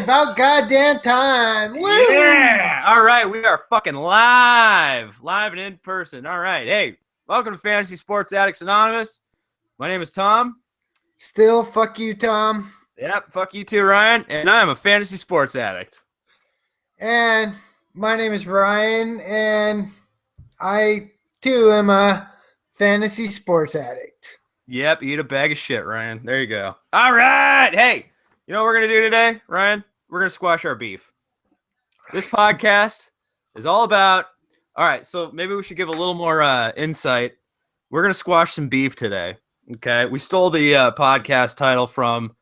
about goddamn time. Woo! Yeah. All right. We are fucking live and in person. All right. Hey, welcome to Fantasy Sports Addicts Anonymous. My name is Tom. Still, fuck you, Tom. Yep. Fuck you too, Ryan. And I am a fantasy sports addict. And my name is Ryan, and I too am a fantasy sports addict. Yep. Eat a bag of shit, Ryan. There you go. All right. Hey, you know what we're going to do today, Ryan? We're going to squash our beef. This podcast is all about, all right, so maybe we should give a little more insight. We're going to squash some beef today, okay? We stole the podcast title from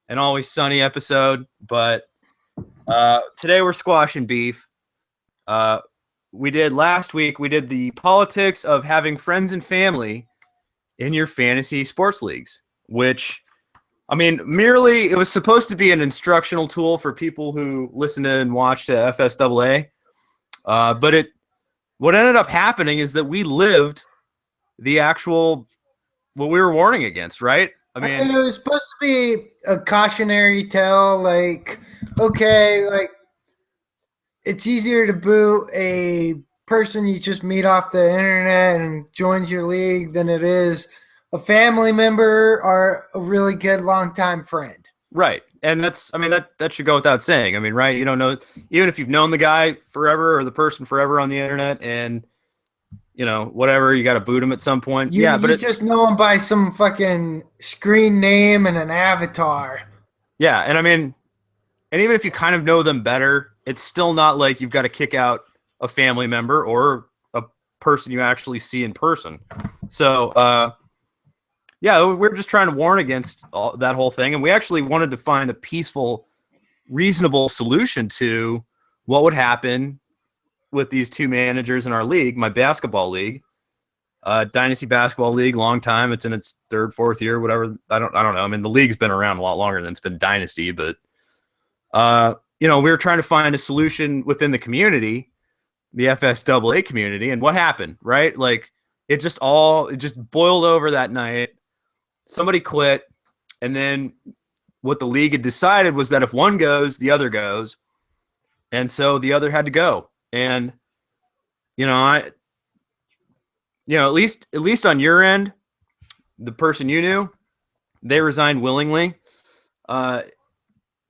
an Always Sunny episode, but today we're squashing beef. We did last week, we did the politics of having friends and family in your fantasy sports leagues, which... I mean, merely it was supposed to be an instructional tool for people who listen to and watch to FSAA. But what ended up happening is that we lived the actual what we were warning against, right? I mean, it was supposed to be a cautionary tale, like, okay, like it's easier to boot a person you just meet off the internet and joins your league than it is a family member or a really good longtime friend. Right. And that's, I mean, that should go without saying. I mean, right. You don't know, even if you've known the guy forever or the person forever on the internet and, you know, whatever, you got to boot him at some point. But you just know him by some fucking screen name and an avatar. Yeah. And I mean, and even if you kind of know them better, it's still not like you've got to kick out a family member or a person you actually see in person. So, yeah, we're just trying to warn against that whole thing. And we actually wanted to find a peaceful, reasonable solution to what would happen with these two managers in our league, my basketball league, Dynasty Basketball League, long time. It's in its third, fourth year, whatever. I don't know. I mean, the league's been around a lot longer than it's been Dynasty, but, you know, we were trying to find a solution within the community, the FSAA community. And what happened, right? Like, it just boiled over that night. Somebody quit, and then what the league had decided was that if one goes, the other goes, and so the other had to go. And at least on your end, the person you knew, they resigned willingly. And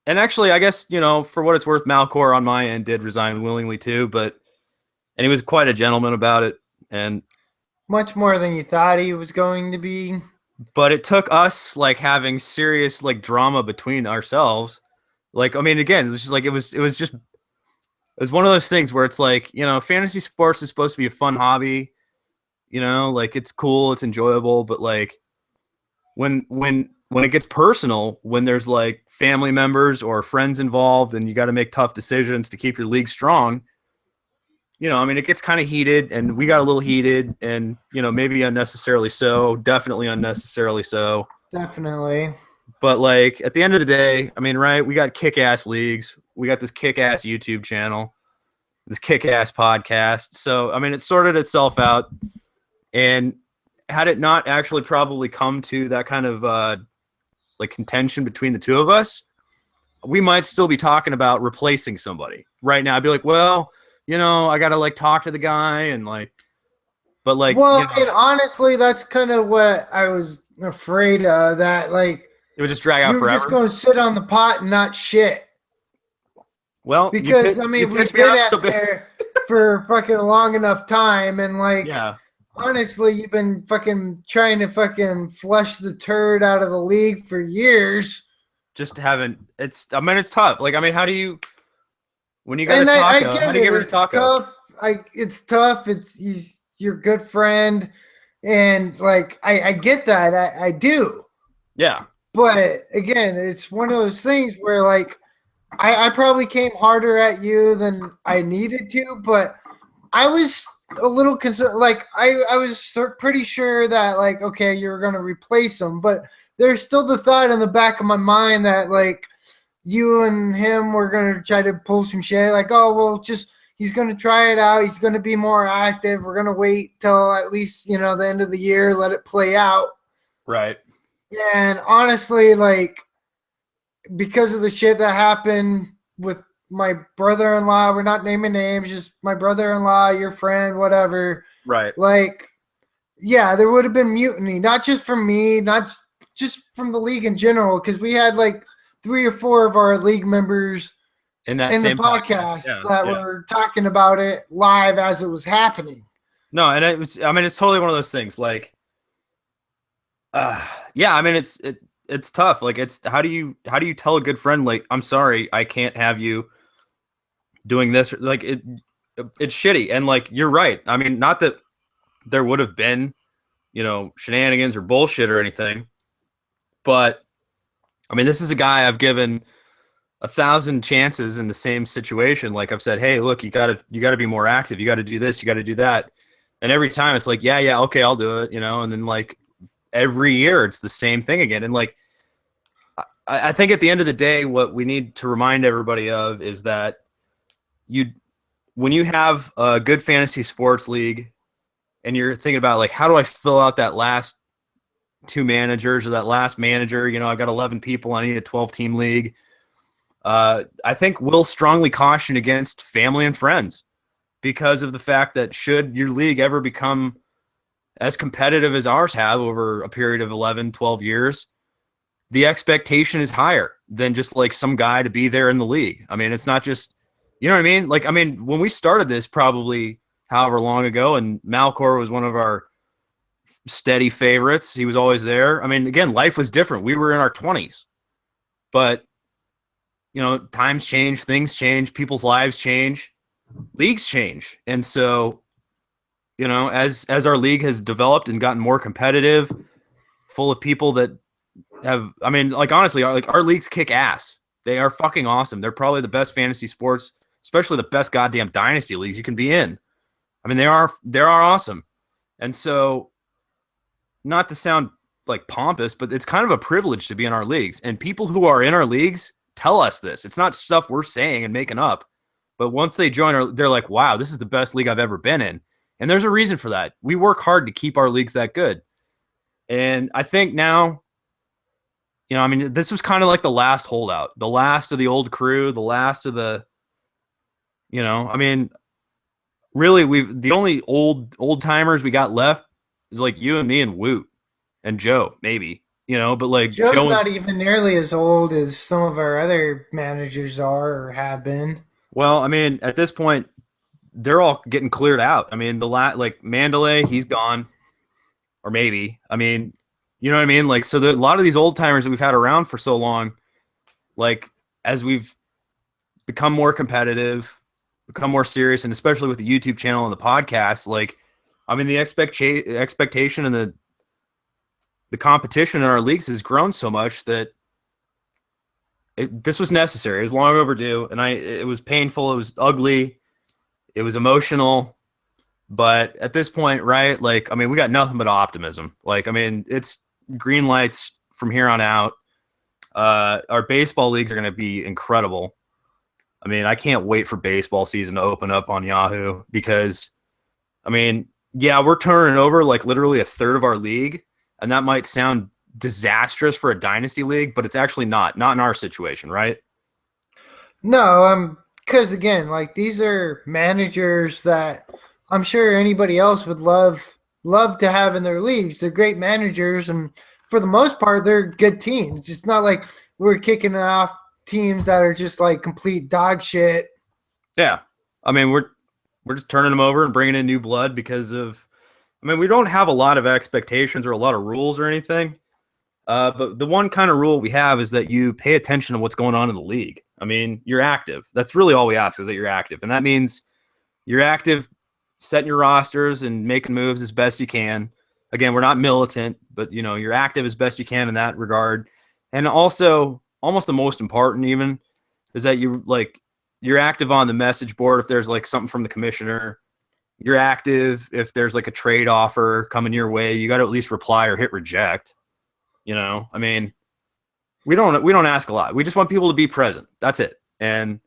actually, I guess for what it's worth, Malcor on my end did resign willingly too, and he was quite a gentleman about it, and much more than you thought he was going to be. But it took us like having serious like drama between ourselves. Like, I mean, again, it was just like it was one of those things where it's like, fantasy sports is supposed to be a fun hobby, like it's cool, it's enjoyable, but like when it gets personal, when there's like family members or friends involved and you got to make tough decisions to keep your league strong, I mean, it gets kind of heated, and we got a little heated, and, maybe unnecessarily so, definitely unnecessarily so. Definitely. But, like, at the end of the day, I mean, right, we got kick-ass leagues. We got this kick-ass YouTube channel, this kick-ass podcast. So, I mean, it sorted itself out, and had it not actually probably come to that kind of, like, contention between the two of us, we might still be talking about replacing somebody. Right now, I'd be like, well... I got to like talk to the guy and like, but like, well, and honestly, that's kind of what I was afraid of, that like, it would just drag out forever. You're just going to sit on the pot and not shit. Well, because we've been out there for fucking a long enough time. And like, honestly, you've been fucking trying to fucking flush the turd out of the league for years. Just haven't, it's tough. Like, I mean, how do you, when you got to talk, how do you get rid of taco? It's tough. It's your good friend, and like I get that. I do. Yeah. But again, it's one of those things where like I probably came harder at you than I needed to, but I was a little concerned. Like I was pretty sure that like, okay, you were going to replace him, but there's still the thought in the back of my mind that like, you and him were going to try to pull some shit. Like, oh, well, he's going to try it out. He's going to be more active. We're going to wait till at least, the end of the year, let it play out. Right. And honestly, like, because of the shit that happened with my brother-in-law, we're not naming names, just my brother-in-law, your friend, whatever. Right. Like, yeah, there would have been mutiny, not just from me, not just from the league in general, because we had like 3 or 4 of our league members In that in the same podcast that were talking about it live as it was happening. No, and it's totally one of those things. Like, yeah, I mean, it's tough. Like, it's how do you tell a good friend, like, I'm sorry, I can't have you doing this. Like, it's shitty. And like, you're right. I mean, not that there would have been, shenanigans or bullshit or anything, but I mean, this is a guy I've given 1,000 chances in the same situation. Like, I've said, hey, look, you gotta be more active. You got to do this. You got to do that. And every time it's like, yeah, okay, I'll do it. And then like every year it's the same thing again. And like, I think at the end of the day, what we need to remind everybody of is that when you have a good fantasy sports league and you're thinking about like, how do I fill out that last 2 managers or that last manager? I've got 11 people. I need a 12-team league. I think we'll strongly caution against family and friends because of the fact that should your league ever become as competitive as ours have over a period of 11, 12 years, the expectation is higher than just like some guy to be there in the league. I mean, it's not just, you know what I mean? Like, I mean, when we started this probably however long ago, and Malcor was one of our steady favorites. He was always there. I mean, again, life was different. We were in our 20s, but times change, things change, people's lives change, leagues change. And so, as our league has developed and gotten more competitive, full of people that have, I mean, like, honestly, like, our leagues kick ass. They are fucking awesome. They're probably the best fantasy sports, especially the best goddamn dynasty leagues you can be in. I mean, they are awesome. And so, not to sound like pompous, but it's kind of a privilege to be in our leagues. And people who are in our leagues tell us this. It's not stuff we're saying and making up. But once they join, they're like, wow, this is the best league I've ever been in. And there's a reason for that. We work hard to keep our leagues that good. And I think now, I mean, this was kind of like the last holdout, the last of the old crew, the last of the, I mean, really, the only old timers we got left is like you and me and Woot and Joe, maybe, but like Joe's Joe not even nearly as old as some of our other managers are or have been. Well, I mean, at this point, they're all getting cleared out. I mean, like Mandalay, he's gone, or maybe. I mean, you know what I mean? Like, so a lot of these old timers that we've had around for so long, like, as we've become more competitive, become more serious, and especially with the YouTube channel and the podcast, like, I mean, the expectation and the competition in our leagues has grown so much that this was necessary. It was long overdue, and it was painful. It was ugly. It was emotional. But at this point, right, like, I mean, we got nothing but optimism. Like, I mean, it's green lights from here on out. Our baseball leagues are going to be incredible. I mean, I can't wait for baseball season to open up on Yahoo because, I mean, yeah, we're turning over like literally a third of our league, and that might sound disastrous for a dynasty league, but it's actually not in our situation, right? No, because again, like, these are managers that I'm sure anybody else would love to have in their leagues. They're great managers, and for the most part, they're good teams. It's not like we're kicking off teams that are just like complete dog shit. Yeah, I mean, we're just turning them over and bringing in new blood because of, I mean, we don't have a lot of expectations or a lot of rules or anything. But the one kind of rule we have is that you pay attention to what's going on in the league. I mean, you're active. That's really all we ask, is that you're active. And that means you're active, setting your rosters and making moves as best you can. Again, we're not militant, but, you're active as best you can in that regard. And also, almost the most important even, is that you're active on the message board if there's like something from the commissioner. You're active if there's like a trade offer coming your way. You got to at least reply or hit reject. I mean, we don't ask a lot. We just want people to be present. That's it. And,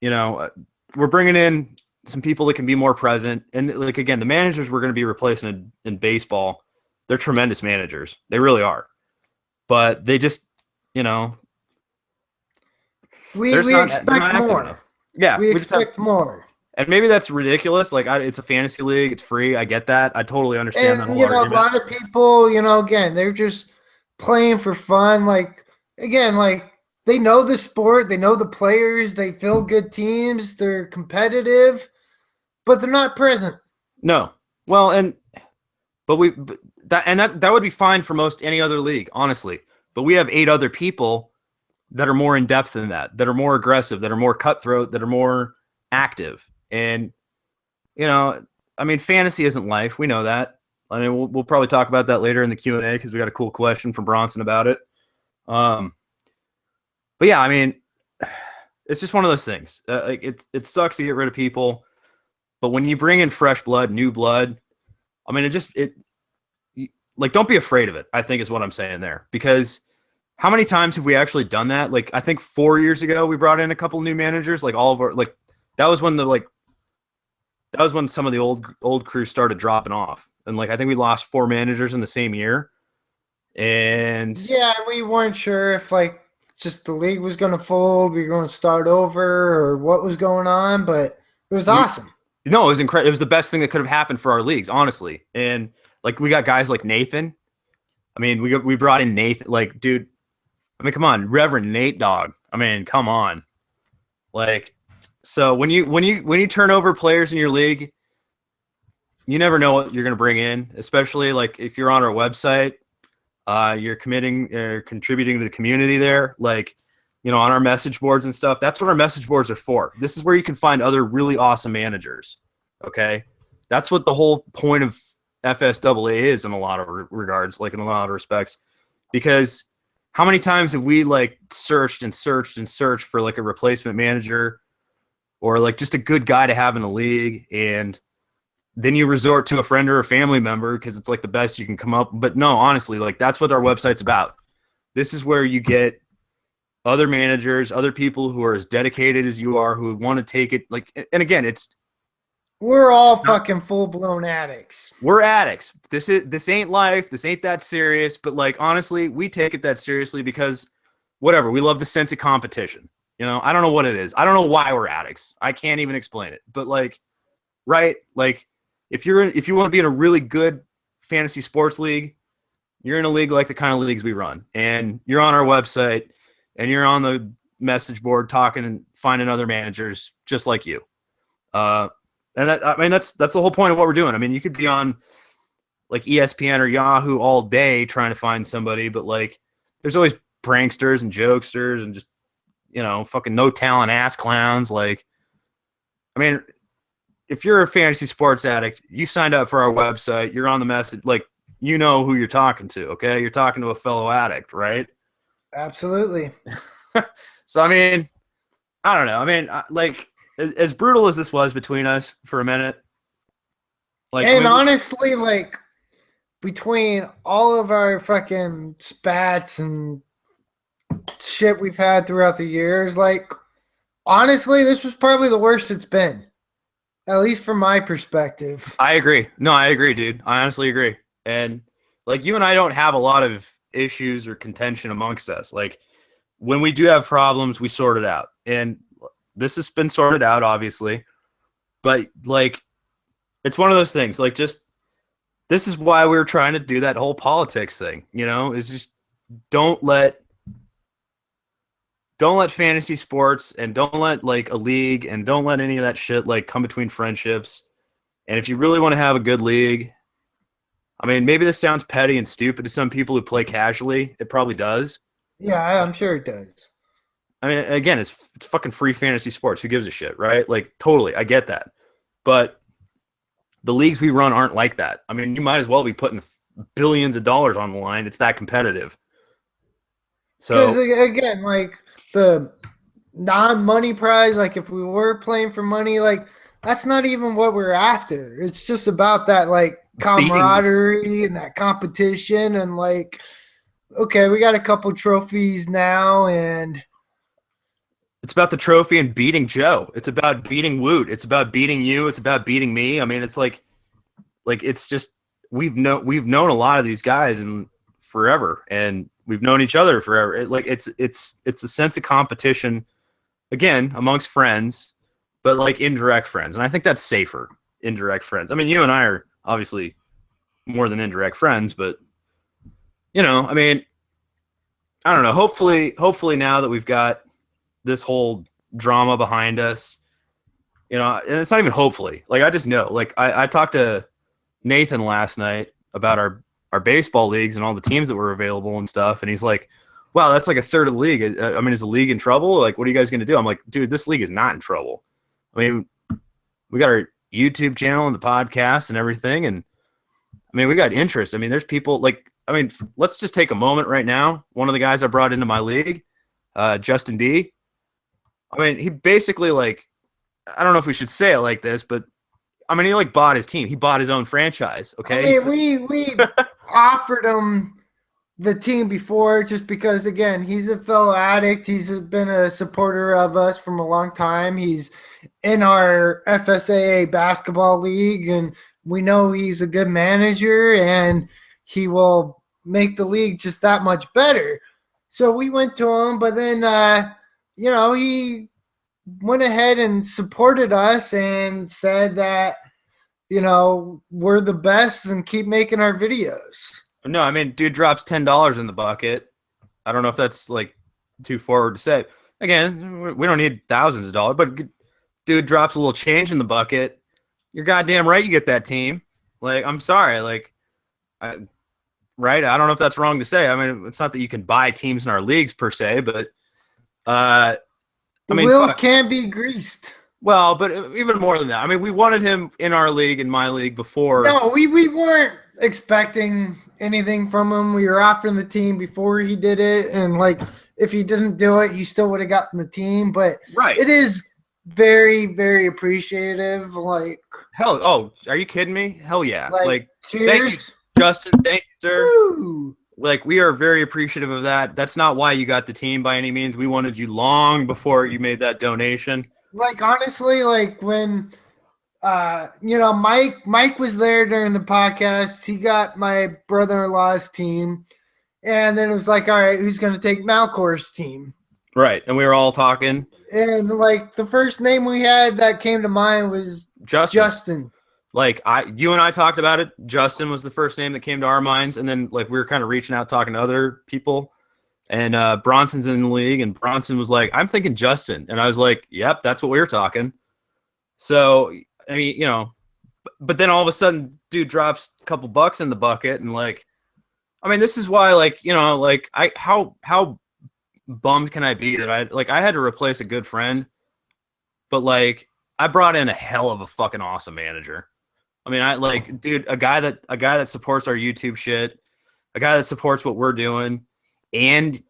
we're bringing in some people that can be more present. And like, again, the managers we're going to be replacing in baseball, they're tremendous managers. They really are. But they just, We they're expect not active more. enough. Yeah, We just have, expect more. and maybe that's ridiculous. Like, it's a fantasy league, it's free. I get that. I totally understand that And whole a argument. lot of people, again, they're just playing for fun. Like again, like they know the sport, they know the players, they feel good teams, they're competitive, but they're not present. No, well, but that would be fine for most any other league, honestly. But we have 8 other people that are more in depth than that are more aggressive, that are more cutthroat, that are more active. And I mean, fantasy isn't life. We know that. I mean, we'll probably talk about that later in the Q&A because we got a cool question from Bronson about it. But yeah, I mean, it's just one of those things. Like it sucks to get rid of people, but when you bring in fresh blood, new blood, I mean, like, don't be afraid of it, I think is what I'm saying there. Because how many times have we actually done that? Like, I think 4 years ago we brought in a couple new managers. Like, all of our that was when some of the old crew started dropping off, and like I think we lost 4 managers in the same year. And yeah, we weren't sure if like just the league was going to fold, we were going to start over, or what was going on, but it was awesome. No, it was incredible. It was the best thing that could have happened for our leagues, honestly. And like we got guys like Nathan. I mean, we brought in Nathan. Like, dude, I mean, come on, Reverend Nate Dogg. I mean, come on. Like, so when you turn over players in your league, you never know what you're going to bring in. Especially like if you're on our website, you're contributing to the community there. Like, on our message boards and stuff. That's what our message boards are for. This is where you can find other really awesome managers. Okay, that's what the whole point of FSAA is in a lot of regards, like in a lot of respects. Because how many times have we like searched and searched and searched for like a replacement manager or like just a good guy to have in the league, and then you resort to a friend or a family member because it's like the best you can come up. But no, honestly, like that's what our website's about. This is where you get other managers, other people who are as dedicated as you are, who want to take it. Like, and again, we're all fucking full-blown addicts. We're addicts. This ain't life. This ain't that serious. But like, honestly, we take it that seriously because whatever, we love the sense of competition. I don't know what it is. I don't know why we're addicts. I can't even explain it. But like, right? Like if you want to be in a really good fantasy sports league, you're in a league like the kind of leagues we run, and you're on our website and you're on the message board talking and finding other managers just like you. And that's the whole point of what we're doing. I mean, you could be on like ESPN or Yahoo all day trying to find somebody, but like there's always pranksters and jokesters and just, fucking no talent ass clowns. Like, I mean, if you're a fantasy sports addict, you signed up for our website, you're on the message, like, who you're talking to. Okay. You're talking to a fellow addict, right? Absolutely. So, I mean, I don't know. I mean, like, as brutal as this was between us for a minute, like, and honestly, like, between all of our fucking spats and shit we've had throughout the years, like, honestly, this was probably the worst it's been, at least from my perspective. I agree. No, I agree, dude. I honestly agree. And like, you and I don't have a lot of issues or contention amongst us. Like, when we do have problems, we sort it out. And this has been sorted out, obviously. But like, it's one of those things. Like, just this is why we were trying to do that whole politics thing. Is just don't let fantasy sports and don't let like a league and don't let any of that shit like come between friendships. And if you really want to have a good league, I mean, maybe this sounds petty and stupid to some people who play casually. It probably does. Yeah, I'm sure it does. I mean, again, it's fucking free fantasy sports. Who gives a shit, right? Like, totally, I get that. But the leagues we run aren't like that. I mean, you might as well be putting billions of dollars on the line. It's that competitive. So, because again, like the non-money prize, like if we were playing for money, like that's not even what we're after. It's just about that like camaraderie and that competition, and like, okay, we got a couple trophies now, and it's about the trophy and beating Joe. It's about beating Woot. It's about beating you. It's about beating me. I mean, it's like it's just we've known a lot of these guys and forever, and we've known each other forever. It's a sense of competition again, amongst friends, but like indirect friends. And I think that's safer, indirect friends. I mean, you and I are obviously more than indirect friends, but I mean, I don't know. Hopefully now that we've got this whole drama behind us, and it's not even hopefully. Like, I just know. Like, I talked to Nathan last night about our baseball leagues and all the teams that were available and stuff, and he's like, wow, that's like a third of the league. I mean, is the league in trouble? Like, what are you guys going to do? I'm like, dude, this league is not in trouble. I mean, we got our YouTube channel and the podcast and everything, and I mean, we got interest. I mean, there's people like, I mean, let's just take a moment right now. One of the guys I brought into my league, Justin D. I mean, he basically, like, I don't know if we should say it like this, but I mean, he like bought his team. He bought his own franchise. Okay. I mean, we offered him the team before just because, again, he's a fellow addict. He's been a supporter of us from a long time. He's in our FSAA basketball league, and we know he's a good manager, and he will make the league just that much better. So we went to him, but then, he went ahead and supported us and said that, we're the best and keep making our videos. No, I mean, dude drops $10 in the bucket. I don't know if that's like too forward to say. Again, we don't need thousands of dollars, but dude drops a little change in the bucket. You're goddamn right you get that team. Like, I'm sorry. Like, right? I don't know if that's wrong to say. I mean, it's not that you can buy teams in our leagues per se, but the wheels can be greased. Well, but even more than that. I mean, we wanted him in our league, in my league before. No, we weren't expecting anything from him. We were offering the team before he did it, and like if he didn't do it, he still would have gotten the team. But right, it is very, very appreciative. Like, hell, oh, are you kidding me? Hell yeah! Like cheers. Thank you, Justin. Thank you, sir. Woo. Like, we are very appreciative of that. That's not why you got the team by any means. We wanted you long before you made that donation. Like, honestly, like when Mike was there during the podcast. He got my brother-in-law's team, and then it was like, all right, who's going to take Malcor's team? Right, and we were all talking. And like the first name we had that came to mind was Justin. Like, you and I talked about it. Justin was the first name that came to our minds, and then like we were kind of reaching out, talking to other people. And Bronson's in the league, and Bronson was like, I'm thinking Justin. And I was like, yep, that's what we were talking. So, I mean, but then all of a sudden, dude drops a couple bucks in the bucket. And like, I mean, this is why, like, how bummed can I be that I had to replace a good friend, but like, I brought in a hell of a fucking awesome manager. I mean, a guy that supports our YouTube shit, a guy that supports what we're doing. And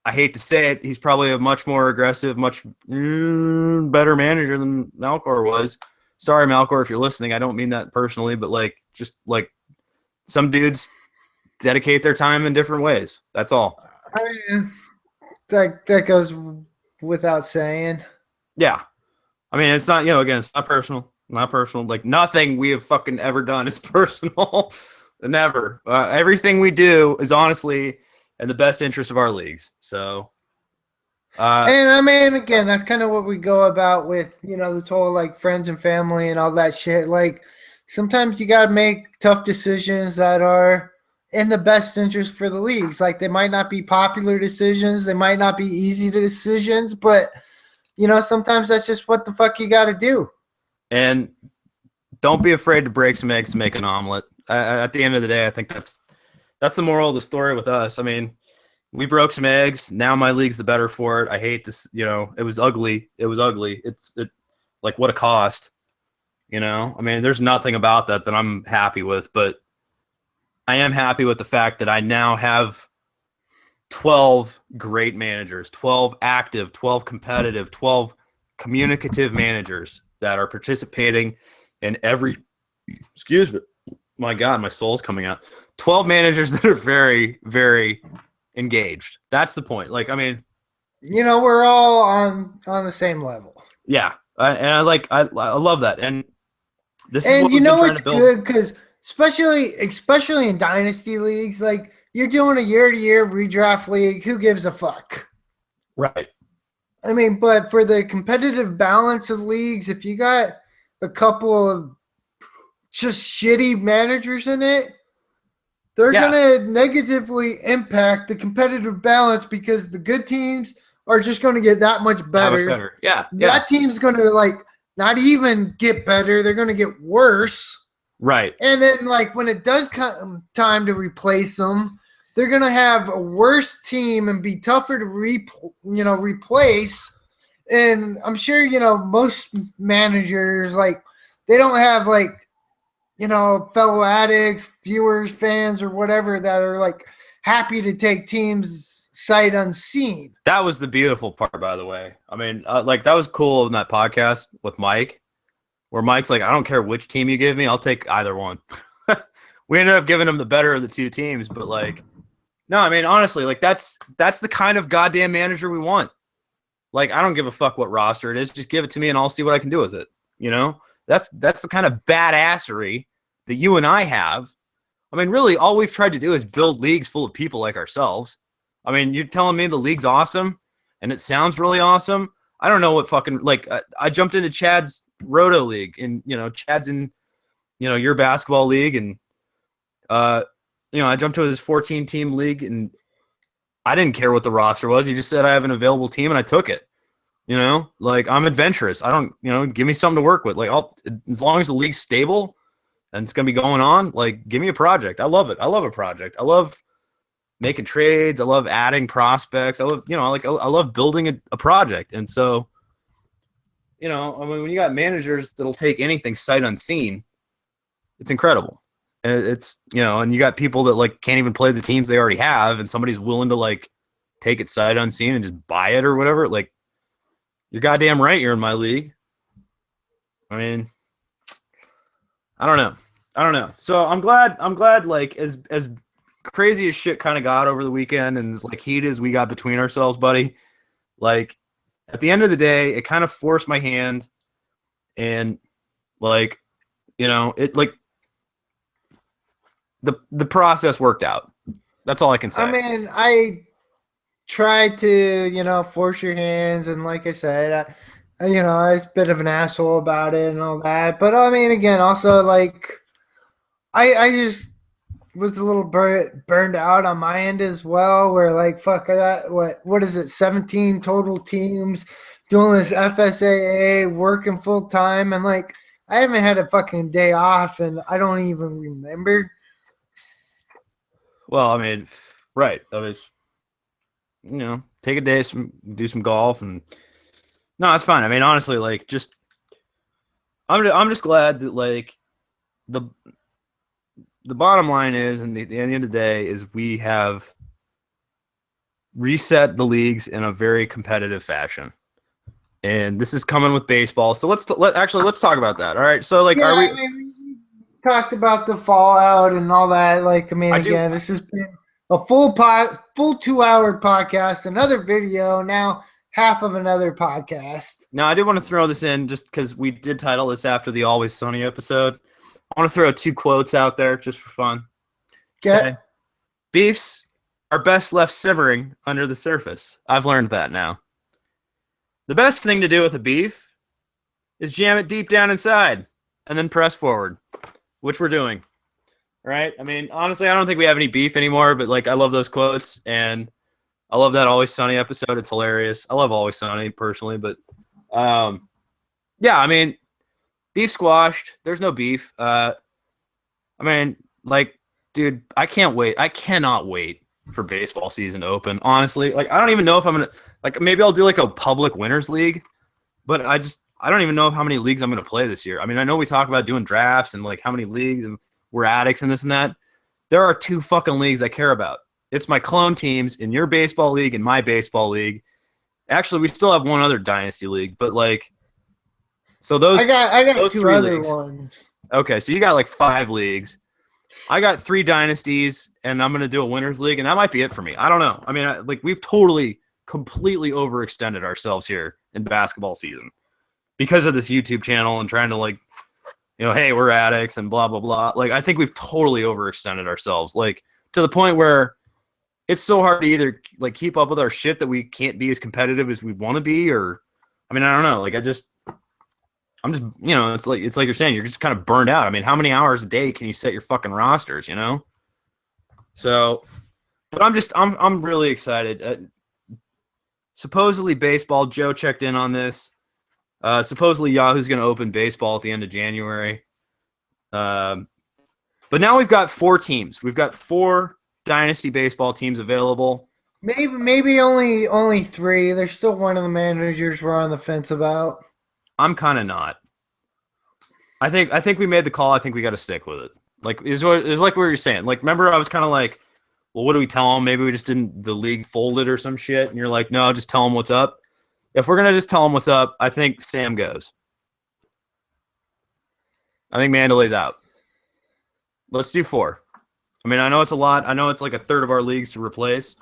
I hate to say it, he's probably a much more aggressive, much better manager than Malcor was. Sorry, Malcor, if you're listening. I don't mean that personally, but like, just like some dudes dedicate their time in different ways. That's all. I mean, that goes without saying. Yeah. I mean, it's not, again, it's not personal. Not personal. Like, nothing we have fucking ever done is personal. Never. Everything we do is honestly in the best interest of our leagues. So, and I mean, again, that's kind of what we go about with, this whole like friends and family and all that shit. Like, sometimes you got to make tough decisions that are in the best interest for the leagues. Like, they might not be popular decisions. They might not be easy decisions, but, sometimes that's just what the fuck you got to do. And don't be afraid to break some eggs to make an omelet. At the end of the day, I think that's the moral of the story with us. I mean, we broke some eggs. Now my league's the better for it. I hate this. It was ugly. It was ugly. It's like, what a cost. I mean, there's nothing about that I'm happy with, but I am happy with the fact that I now have 12 great managers, 12 active, 12 competitive, 12 communicative managers that are participating in every, excuse me, my God, my soul's coming out. 12 managers that are very, very engaged. That's the point. Like, I mean, we're all on the same level. Yeah. I love that. And this is and what it's good because especially in dynasty leagues, like you're doing a year-to-year redraft league. Who gives a fuck? Right. I mean, but for the competitive balance of leagues, if you got a couple of just shitty managers in it, they're going to negatively impact the competitive balance because the good teams are just going to get that much better. That much better. Yeah. That team's going to like not even get better. They're going to get worse. Right. And then like when it does come time to replace them, they're going to have a worse team and be tougher to replace. And I'm sure, most managers, like, they don't have, like, fellow addicts, viewers, fans, or whatever that are, like, happy to take teams sight unseen. That was the beautiful part, by the way. I mean, that was cool in that podcast with Mike, where Mike's like, I don't care which team you give me, I'll take either one. We ended up giving him the better of the two teams, but, like, no, I mean, honestly, like, that's the kind of goddamn manager we want. Like, I don't give a fuck what roster it is. Just give it to me and I'll see what I can do with it. That's the kind of badassery that you and I have. I mean, really, all we've tried to do is build leagues full of people like ourselves. I mean, you're telling me the league's awesome and it sounds really awesome. I don't know what fucking, like, I jumped into Chad's Roto League and, Chad's in, your basketball league and, I jumped to his 14-team league, and I didn't care what the roster was. He just said I have an available team, and I took it. Like, I'm adventurous. I don't, give me something to work with. Like, as long as the league's stable and it's going to be going on, like, give me a project. I love it. I love a project. I love making trades. I love adding prospects. I love, I love building a project. And so, I mean, when you got managers that'll take anything sight unseen, it's incredible. It's, and you got people that, like, can't even play the teams they already have, and somebody's willing to, like, take it sight unseen and just buy it or whatever. Like, you're goddamn right you're in my league. I mean, I don't know. So I'm glad, like, as crazy as shit kind of got over the weekend and as, like, heated as we got between ourselves, buddy, like, at the end of the day, it kind of forced my hand and, like, it, like, the process worked out. That's all I can say. I mean, I tried to, force your hands, and like I said, I was a bit of an asshole about it and all that. But I mean, again, also, like, I just was a little burned out on my end as well, where, like, fuck, I got what is it, 17 total teams doing this FSAA, working full time, and, like, I haven't had a fucking day off, and I don't even remember. Well, I mean, right. I was, take a day, do some golf, and no, it's fine. I mean, honestly, like, just I'm just glad that, like, the bottom line is, and the end of the day is, we have reset the leagues in a very competitive fashion, and this is coming with baseball. So let's talk about that. All right. So, like, yeah, are we? I mean, talked about the fallout and all that. Like, I mean, again, this has been a full 2-hour podcast, another video, now half of another podcast. Now, I did want to throw this in just because we did title this after the Always Sunny episode. I want to throw 2 quotes out there just for fun. Okay. Beefs are best left simmering under the surface. I've learned that now. The best thing to do with a beef is jam it deep down inside and then press forward, which we're doing. Right? I mean, honestly, I don't think we have any beef anymore, but, like, I love those quotes, and I love that Always Sunny episode. It's hilarious. I love Always Sunny personally, but yeah, I mean, beef squashed. There's no beef. I mean, like, dude, I can't wait. I cannot wait for baseball season to open. Honestly, like, I don't even know if I'm gonna, like, maybe I'll do, like, a public winners league, but I don't even know how many leagues I'm gonna play this year. I mean, I know we talk about doing drafts and, like, how many leagues, and we're addicts and this and that. There are 2 fucking leagues I care about. It's my clone teams in your baseball league and my baseball league. Actually, we still have one other dynasty league, but, like, so those I got those 2 3 other leagues. ones. Okay, so you got, like, 5 leagues. I got 3 dynasties, and I'm gonna do a winners league, and that might be it for me. I don't know. I mean, like, we've completely overextended ourselves here in basketball season because of this YouTube channel and trying to, like, hey, we're addicts and blah, blah, blah. Like, I think we've totally overextended ourselves, like, to the point where it's so hard to either like keep up with our shit that we can't be as competitive as we want to be, or I mean, I don't know. Like I'm just, it's like you're saying, you're just kind of burned out. I mean, how many hours a day can you set your fucking rosters, you know? So, but I'm really excited. Supposedly baseball, Joe checked in on this. Supposedly Yahoo's going to open baseball at the end of January. But now we've got 4 teams. We've got 4 dynasty baseball teams available. Maybe only 3. There's still one of the managers we're on the fence about. I'm kind of not. I think we made the call. I think we got to stick with it. Like it's like what you're saying. Like remember, I was kind of like, well, what do we tell them? Maybe we just didn't. The league folded or some shit. And you're like, no, just tell them what's up. If we're gonna just tell them what's up, I think Sam goes. I think Mandelay's out. Let's do 4. I mean, I know it's a lot. I know it's like a third of our leagues to replace.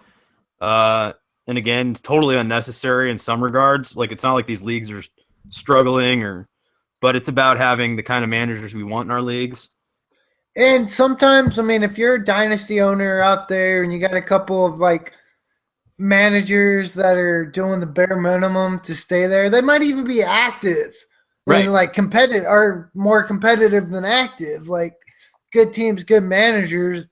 And again, it's totally unnecessary in some regards. Like it's not like these leagues are struggling but it's about having the kind of managers we want in our leagues. And sometimes, I mean, if you're a dynasty owner out there and you got a couple of like managers that are doing the bare minimum to stay there, they might even be active, right? And like competitive, are more competitive than active. Like good teams, good managers.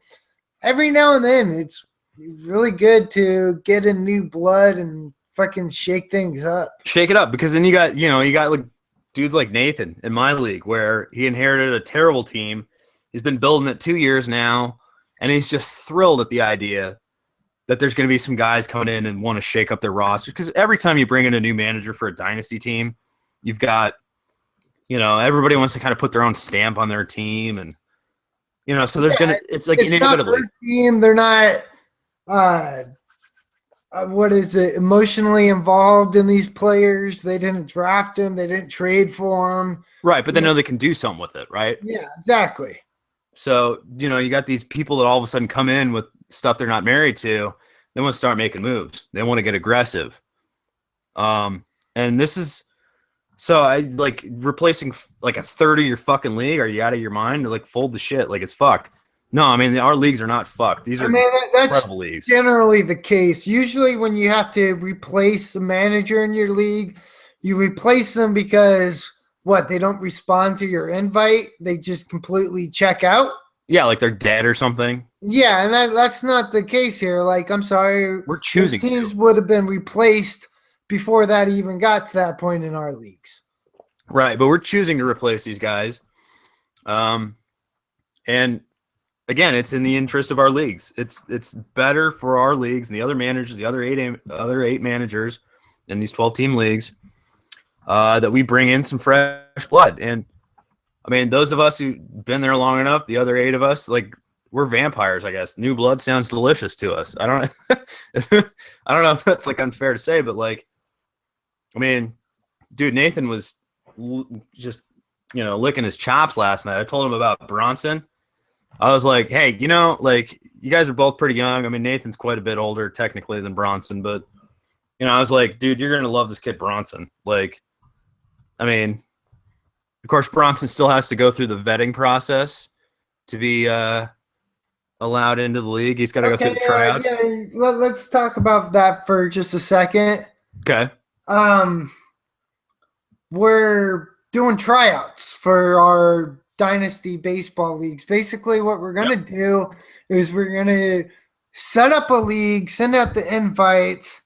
Every now and then, it's really good to get in new blood and fucking shake things up. Shake it up, because then you got like dudes like Nathan in my league where he inherited a terrible team. He's been building it 2 years now, and he's just thrilled at the idea that there's going to be some guys coming in and want to shake up their roster. Because every time you bring in a new manager for a dynasty team, you've got, everybody wants to kind of put their own stamp on their team, and so there's it's like inevitably. Not their team. They're not. What is it? Emotionally involved in these players. They didn't draft them. They didn't trade for them. Right, but they know they can do something with it, right? Yeah, exactly. So, you got these people that all of a sudden come in with stuff they're not married to. They want to start making moves. They want to get aggressive. And this is so I like replacing like a third of your fucking league. Are you out of your mind? Like fold the shit. Like it's fucked. No, I mean our leagues are not fucked. These are that's incredible leagues. Generally the case. Usually when you have to replace a manager in your league, you replace them because they don't respond to your invite. They just completely check out. Yeah, like they're dead or something. Yeah, and that's not the case here. Like, I'm sorry. We're choosing. Teams would have been replaced before that even got to that point in our leagues. Right, but we're choosing to replace these guys. And again, it's in the interest of our leagues. It's better for our leagues and the other managers, the other eight managers in these 12-team leagues, that we bring in some fresh blood. And I mean, those of us who've been there long enough, the other 8 of us, like we're vampires, I guess. New blood sounds delicious to us. I don't know if that's like unfair to say, but like, I mean, dude, Nathan was just, licking his chops last night. I told him about Bronson. I was like, hey, like you guys are both pretty young. I mean, Nathan's quite a bit older technically than Bronson, but I was like, dude, you're going to love this kid Bronson. Like, I mean, of course, Bronson still has to go through the vetting process to be allowed into the league. He's got to go through the tryouts. Let's talk about that for just a second. Okay. We're doing tryouts for our dynasty baseball leagues. Basically, what we're going to do is we're going to set up a league, send out the invites,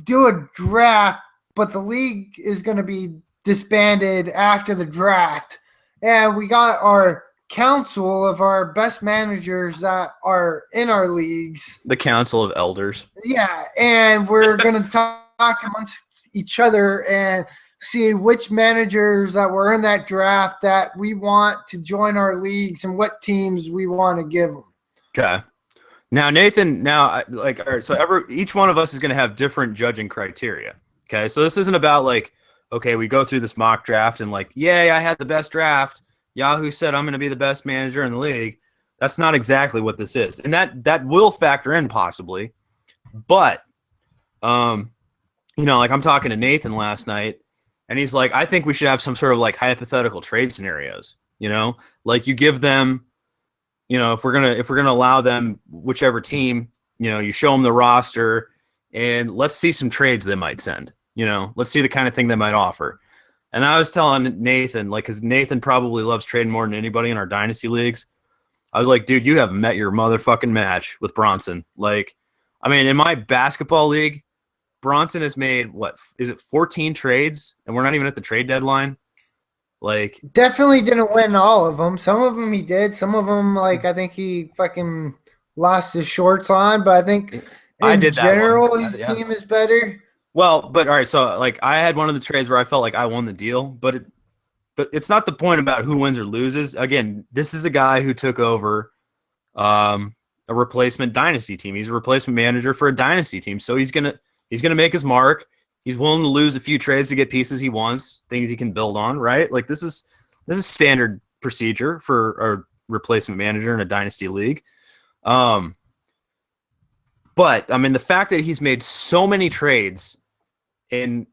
do a draft, but the league is going to be disbanded after the draft. And we got our council of our best managers that are in our leagues. The council of elders. Yeah, and we're going to talk amongst each other and see which managers that were in that draft that we want to join our leagues and what teams we want to give them. Okay. Now, Nathan, all right, so each one of us is going to have different judging criteria. Okay, so this isn't about like, okay, we go through this mock draft and like, yay, I had the best draft. Yahoo said I'm going to be the best manager in the league. That's not exactly what this is. And that will factor in possibly. But, like I'm talking to Nathan last night, and he's like, I think we should have some sort of like hypothetical trade scenarios, like you give them, if we're going to allow them, whichever team, you show them the roster, and let's see some trades they might send. Let's see the kind of thing they might offer. And I was telling Nathan, because Nathan probably loves trading more than anybody in our dynasty leagues. I was like, dude, you have met your motherfucking match with Bronson. In my basketball league, Bronson has made, 14 trades? And we're not even at the trade deadline. Definitely didn't win all of them. Some of them he did. Some of them, I think he fucking lost his shorts on. But I think in general, his team is better. Well, but all right. So, I had one of the trades where I felt like I won the deal. But it's not the point about who wins or loses. Again, this is a guy who took over a replacement dynasty team. He's a replacement manager for a dynasty team. So he's gonna make his mark. He's willing to lose a few trades to get pieces he wants, things he can build on, right? This is standard procedure for a replacement manager in a dynasty league. But the fact that he's made so many trades in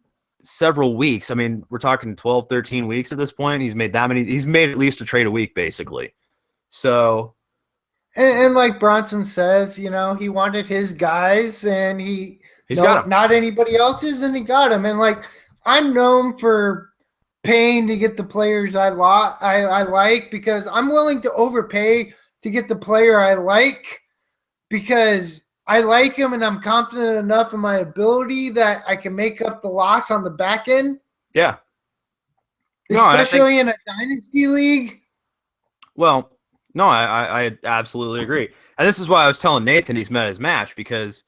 several weeks, we're talking 12, 13 weeks at this point. He's made that many. He's made at least a trade a week, basically. So, and like Bronson says, he wanted his guys, and he's got them. Not anybody else's, and he got them. And I'm known for paying to get the players I like, because I'm willing to overpay to get the player I like, because I like him and I'm confident enough in my ability that I can make up the loss on the back end. Yeah. Especially in a dynasty league. Well, no, I absolutely agree. And this is why I was telling Nathan he's met his match, because,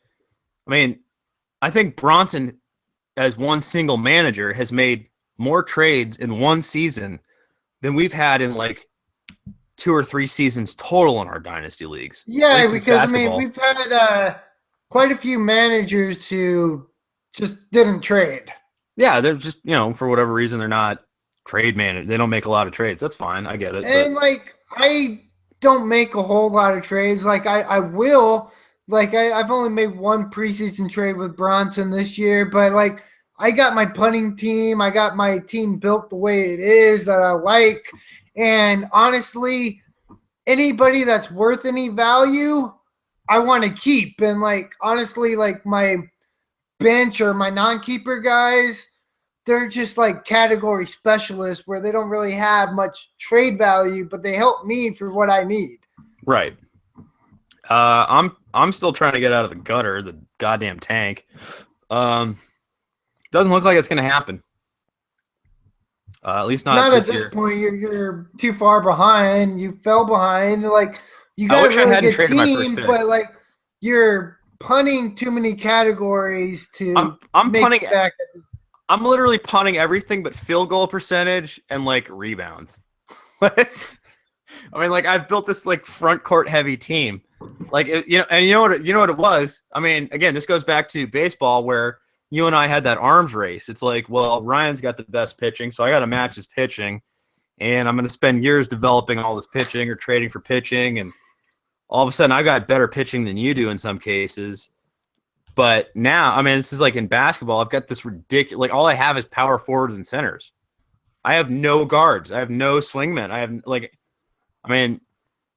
I think Bronson, as one single manager, has made more trades in one season than we've had in 2 or 3 seasons total in our dynasty leagues. Yeah, because we've had quite a few managers who just didn't trade. Yeah, they're just, for whatever reason, they're not trade managers. They don't make a lot of trades. That's fine. I get it. And I don't make a whole lot of trades. I will. I've only made one preseason trade with Bronson this year, but I got my punting team. I got my team built the way it is that I like. And honestly, anybody that's worth any value, I want to keep. And honestly, my bench or my non-keeper guys, they're just category specialists where they don't really have much trade value, but they help me for what I need. Right. I'm still trying to get out of the gutter, the goddamn tank. Doesn't look like it's going to happen. At least not at this point. You're too far behind. You fell behind. You got a really good team, but you're punting too many categories to. I'm punting. I'm literally punting everything but field goal percentage and rebounds. I've built this front court heavy team, and you know what it was. Again, this goes back to baseball where you and I had that arms race. It's well, Ryan's got the best pitching, so I got to match his pitching, and I'm going to spend years developing all this pitching or trading for pitching, and all of a sudden I've got better pitching than you do in some cases. But now, this is in basketball. I've got this ridiculous. All I have is power forwards and centers. I have no guards. I have no swingmen. I have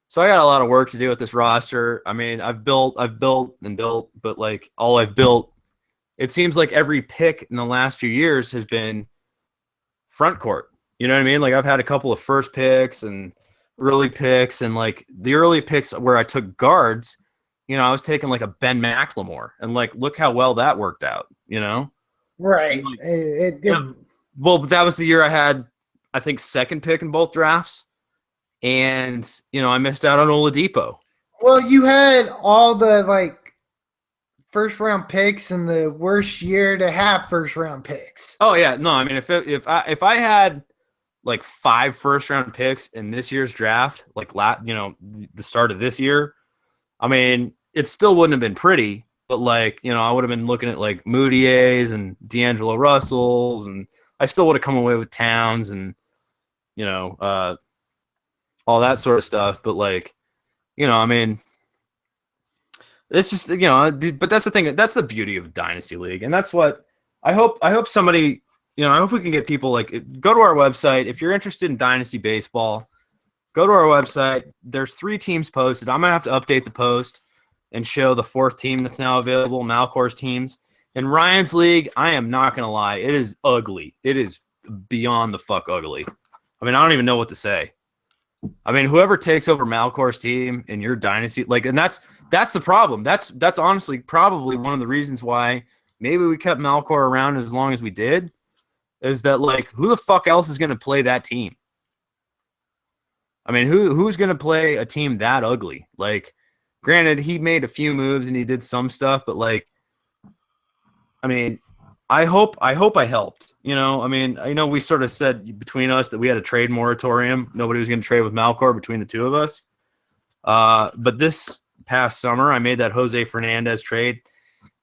so I got a lot of work to do with this roster. I've built, but all I've built. It seems like every pick in the last few years has been front court. You know what I mean? I've had a couple of first picks and early picks, and the early picks where I took guards, I was taking a Ben McLemore, and look how well that worked out, Right. It didn't. Yeah. Well, but that was the year I had, I think, second pick in both drafts, and I missed out on Oladipo. Well, you had all the first round picks in the worst year to have first round picks. Oh yeah, no, if I had 5 first round picks in this year's draft, the start of this year, it still wouldn't have been pretty, but I would have been looking at Moutier's and D'Angelo Russell's, and I still would have come away with Towns and all that sort of stuff. But it's just, but that's the thing. That's the beauty of Dynasty League. And that's what I hope somebody, I hope we can get people go to our website. If you're interested in Dynasty Baseball, go to our website. There's 3 teams posted. I'm going to have to update the post and show the fourth team that's now available, Malcor's teams. In Ryan's league, I am not going to lie. It is ugly. It is beyond the fuck ugly. I mean, I don't even know what to say. I mean, whoever takes over Malcor's team in your dynasty, like, and that's the problem. That's honestly probably one of the reasons why maybe we kept Malcor around as long as we did, is that, like, who the fuck else is going to play that team? I mean, who's going to play a team that ugly? Like, granted, he made a few moves and he did some stuff, but, like, I mean, I hope I helped. You know, I mean, I know we sort of said between us that we had a trade moratorium. Nobody was going to trade with Malcor between the two of us. But this past summer, I made that Jose Fernandez trade,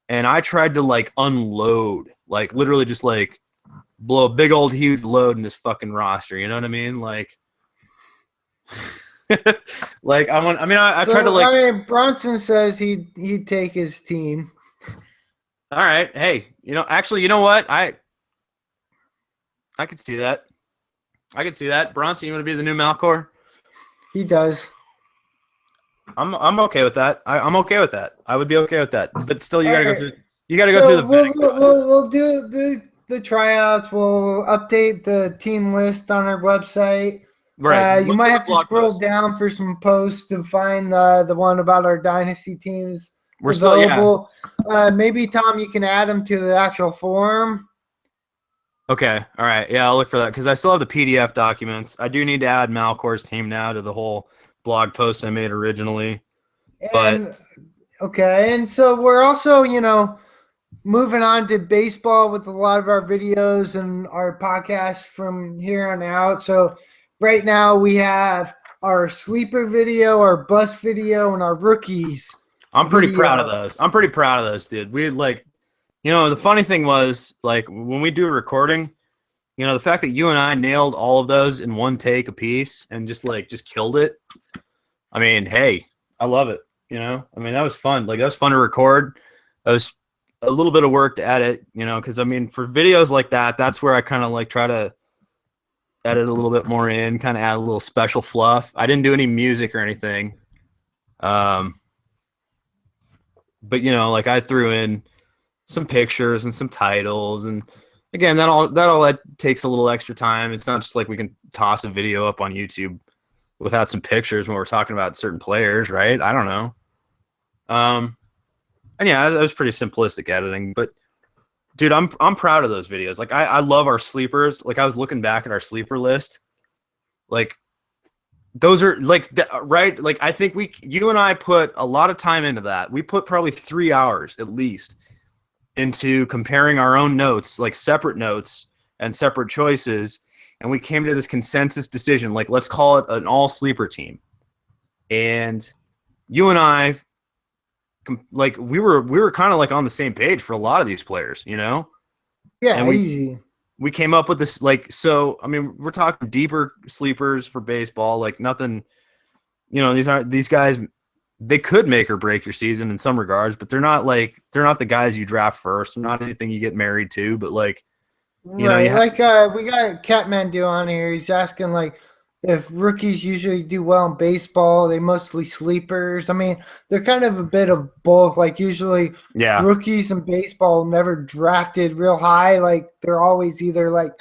and I tried to, like, unload, like, literally just, like, blow a big old huge load in this fucking roster. You know what I mean? Like, like I tried to, like. I mean, Bronson says he'd take his team. All right, hey, actually, you know what? I could see that. I could see that. Bronson, you want to be the new Malcor? He does. I'm okay with that. I'm okay with that. I would be okay with that. But still, you gotta go through. You gotta go through the. We'll do the tryouts. We'll update the team list on our website. Right. You might have to scroll down for some posts to find the one about our dynasty teams. We're available. Maybe Tom, you can add them to the actual forum. Okay. All right. Yeah, I'll look for that because I still have the PDF documents. I do need to add Malcor's team now to the whole blog post I made originally. And so we're also, moving on to baseball with a lot of our videos and our podcasts from here on out. So right now we have our sleeper video, our bust video, and our rookies. I'm pretty proud of those. Dude. We the funny thing was, like, when we do a recording, the fact that you and I nailed all of those in one take a piece and just killed it. I mean, hey, I love it. I mean, that was fun. Like, that was fun to record. That was a little bit of work to edit, because I mean, for videos like that, that's where I kind of try to edit a little bit more in, kind of add a little special fluff. I didn't do any music or anything. But I threw in some pictures and some titles, and again, that takes a little extra time. It's not just like we can toss a video up on YouTube without some pictures when we're talking about certain players, right? I don't know. And yeah, that was pretty simplistic editing, but dude, I'm proud of those videos. Like, I love our sleepers. Like, I was looking back at our sleeper list, like. Those are right. Like, I think you and I put a lot of time into that. We put probably 3 hours at least into comparing our own notes, like separate notes and separate choices. And we came to this consensus decision, like, let's call it an all sleeper team. And you and I, like, we were kind of like on the same page for a lot of these players, Yeah, and easy. We came up with this, like, so, I mean, we're talking deeper sleepers for baseball, like nothing, these guys, they could make or break your season in some regards, but they're not the guys you draft first. They're not anything you get married to, but we got Catman on here. He's asking, like, if rookies usually do well in baseball, they mostly sleepers. I mean, they're kind of a bit of both. Like, usually rookies in baseball never drafted real high. Like, they're always either like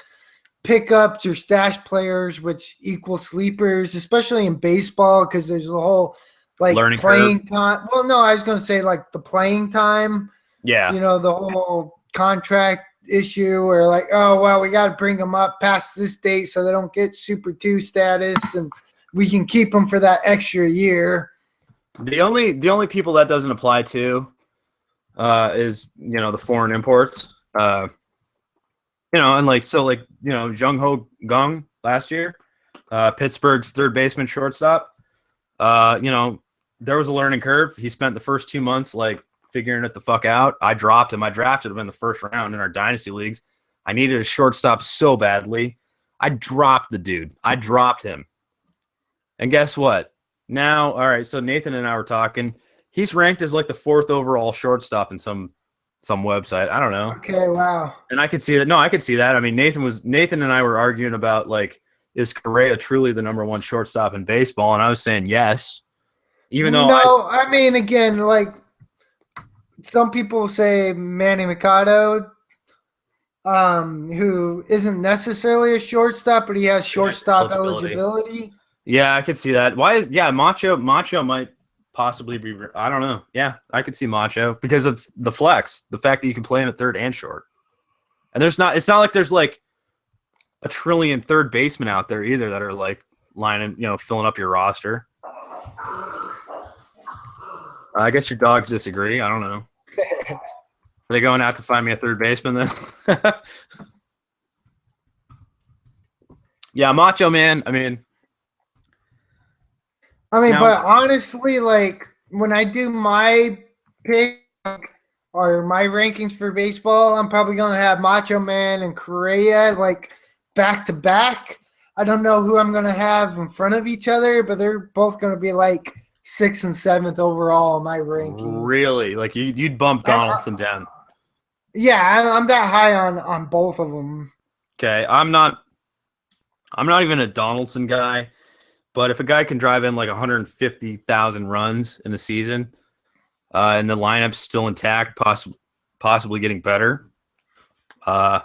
pickups or stash players, which equal sleepers, especially in baseball, because there's a whole learning playing curve. time. Well, no, I was going to say like the playing time. Yeah. The whole contract issue where, like, oh, well, we got to bring them up past this date so they don't get Super 2 status, and we can keep them for that extra year. The only people that doesn't apply to is, the foreign imports. And Jung Ho Kang last year, Pittsburgh's third baseman shortstop. There was a learning curve. He spent the first 2 months figuring it the fuck out. I dropped him. I drafted him in the first round in our dynasty leagues. I needed a shortstop so badly. I dropped the dude. I dropped him. And guess what? Now, all right, so Nathan and I were talking. He's ranked as the fourth overall shortstop in some website. I don't know. Okay, wow. And I could see that. No, I could see that. I mean, Nathan and I were arguing about, is Correa truly the number one shortstop in baseball? And I was saying yes. Even though I mean, again, some people say Manny Machado, who isn't necessarily a shortstop, but he has shortstop eligibility. Yeah, I could see that. Why is Macho might possibly be. I don't know. Yeah, I could see Macho because of the flex, the fact that you can play him at third and short. And it's not like there's like a trillion third basemen out there either that are like lining, filling up your roster. I guess your dogs disagree. I don't know. Are they going out to find me a third baseman then? Yeah, Macho Man. But honestly, like when I do my pick or my rankings for baseball, I'm probably going to have Macho Man and Correa like back to back. I don't know who I'm going to have in front of each other, but they're both going to be like 6th and 7th overall in my rankings. Really? Like you'd bump Donaldson down? Yeah, I'm that high on both of them. Okay, I'm not even a Donaldson guy, but if a guy can drive in like 150,000 runs in a season, and the lineup's still intact, possibly getting better. If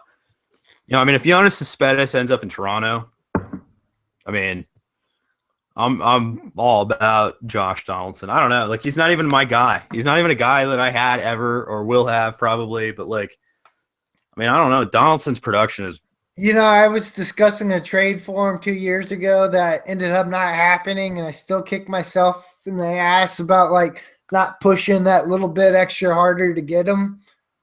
Yoenis Cespedes ends up in Toronto, I'm all about Josh Donaldson. I don't know. Like, he's not even my guy. He's not even a guy that I had ever or will have probably. But, like, I don't know. Donaldson's production is. I was discussing a trade for him 2 years ago that ended up not happening, and I still kick myself in the ass about, like, not pushing that little bit extra harder to get him.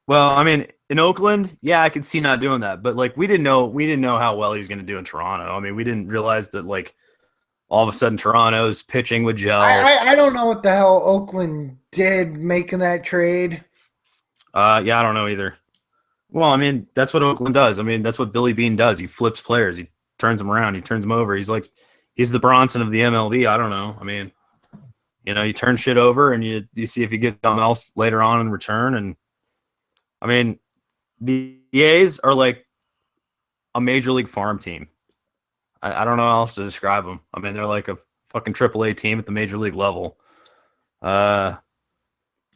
Well, in Oakland, yeah, I could see not doing that. But, like, we didn't know how well he was going to do in Toronto. We didn't realize that, like, all of a sudden Toronto's pitching would gel. I don't know what the hell Oakland did making that trade. Yeah, I don't know either. Well, that's what Oakland does. That's what Billy Beane does. He flips players. He turns them around. He turns them over. He's the Bronson of the MLB. I don't know. You turn shit over and you see if you get something else later on in return. And the A's are like a major league farm team. I don't know how else to describe them. They're like a fucking AAA team at the major league level.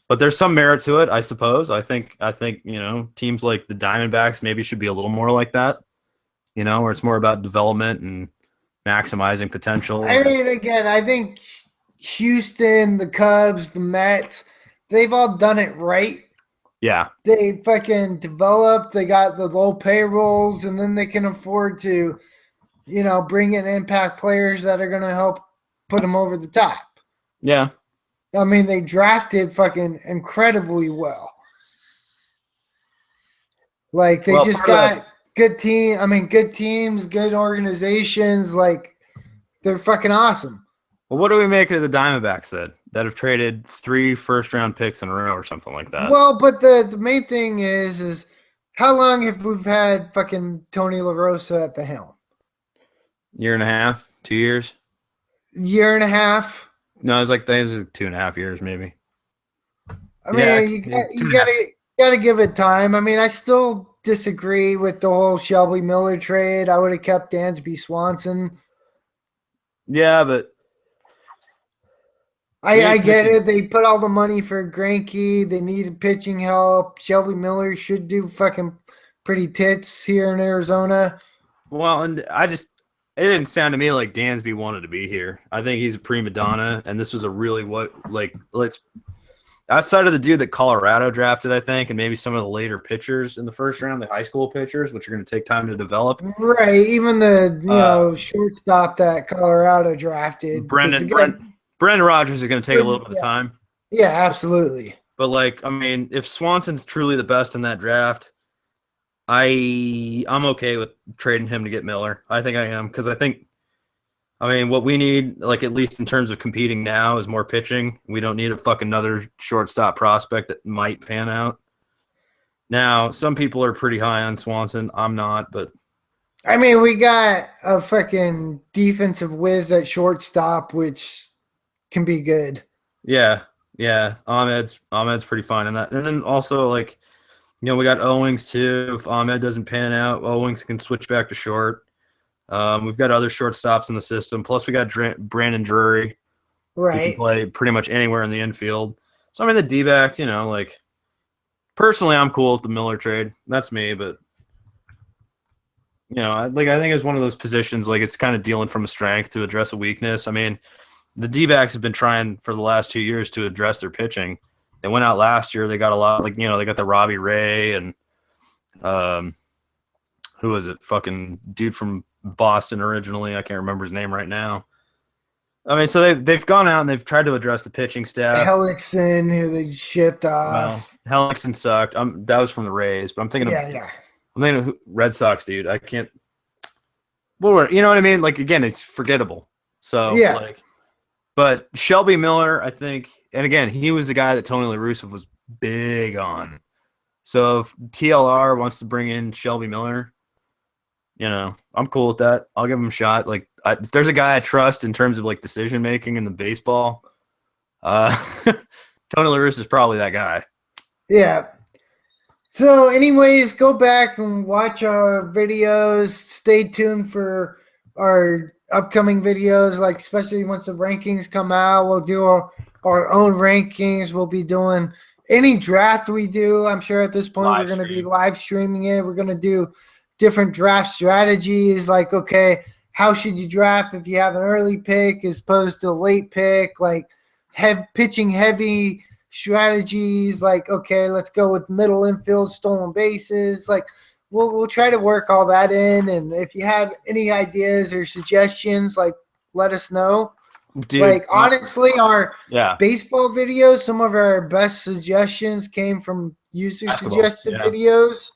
But there's some merit to it, I suppose. I think teams like the Diamondbacks maybe should be a little more like that. Where it's more about development and maximizing potential. Again, I think Houston, the Cubs, the Mets, they've all done it right. Yeah. They fucking developed. They got the low payrolls, and then they can afford to, bring in impact players that are going to help put them over the top. Yeah. They drafted fucking incredibly well. Like, they just got good team. Good teams, good organizations. Like, they're fucking awesome. Well, what do we make of the Diamondbacks then that have traded 3 first-round picks in a row or something like that? Well, but the main thing is how long have we had fucking Tony La Rosa at the helm? Year and a half, 2 years? Year and a half. No, it was 2.5 years, maybe. You gotta give it time. I still disagree with the whole Shelby Miller trade. I would have kept Dansby Swanson. Yeah, but I get it. They put all the money for Greinke. They needed pitching help. Shelby Miller should do fucking pretty tits here in Arizona. Well, and it didn't sound to me like Dansby wanted to be here. I think he's a prima donna, and this was a really outside of the dude that Colorado drafted, I think, and maybe some of the later pitchers in the first round, the high school pitchers, which are going to take time to develop. Right, even the shortstop that Colorado drafted. Brendan Rodgers is going to take a little bit of time. Yeah, absolutely. But if Swanson's truly the best in that draft, I'm okay with trading him to get Miller. I think I am, because I think, what we need, at least in terms of competing now, is more pitching. We don't need a fucking another shortstop prospect that might pan out. Now, some people are pretty high on Swanson. I'm not, but we got a fucking defensive whiz at shortstop, which can be good. Yeah. Ahmed's pretty fine in that, and then also we got Owings too. If Ahmed doesn't pan out, Owings can switch back to short. We've got other shortstops in the system. Plus, we got Brandon Drury, right? Who can play pretty much anywhere in the infield. So the D-backs, personally, I'm cool with the Miller trade. That's me, but I think it's one of those positions like it's kind of dealing from a strength to address a weakness. I mean, the D-backs have been trying for the last 2 years to address their pitching. They went out last year. They got a lot, they got the Robbie Ray and who was it? Fucking dude from Boston originally. I can't remember his name right now. I mean, so they've gone out and they've tried to address the pitching staff. Hellickson, who they shipped off. Well, Hellickson sucked. That was from the Rays, but I'm thinking of Red Sox, dude. I can't. Well, you know what I mean? Like, again, it's forgettable. So, yeah. But Shelby Miller, I think, and again, he was a guy that Tony La Russa was big on. So if TLR wants to bring in Shelby Miller, I'm cool with that. I'll give him a shot. Like, if there's a guy I trust in terms of like decision making in the baseball, Tony La Russa is probably that guy. Yeah. So, anyways, go back and watch our videos. Stay tuned for our upcoming videos, like especially once the rankings come out. We'll do our own rankings. We'll be doing any draft we do. I'm sure at this point we're going to be live streaming it. We're going to do different draft strategies, like, okay, how should you draft if you have an early pick as opposed to a late pick, like pitching heavy strategies, like, okay, let's go with middle infield, stolen bases. Like, we'll try to work all that in, and if you have any ideas or suggestions, like, let us know. Dude, like, honestly, our baseball videos, some of our best suggestions came from user-suggested videos.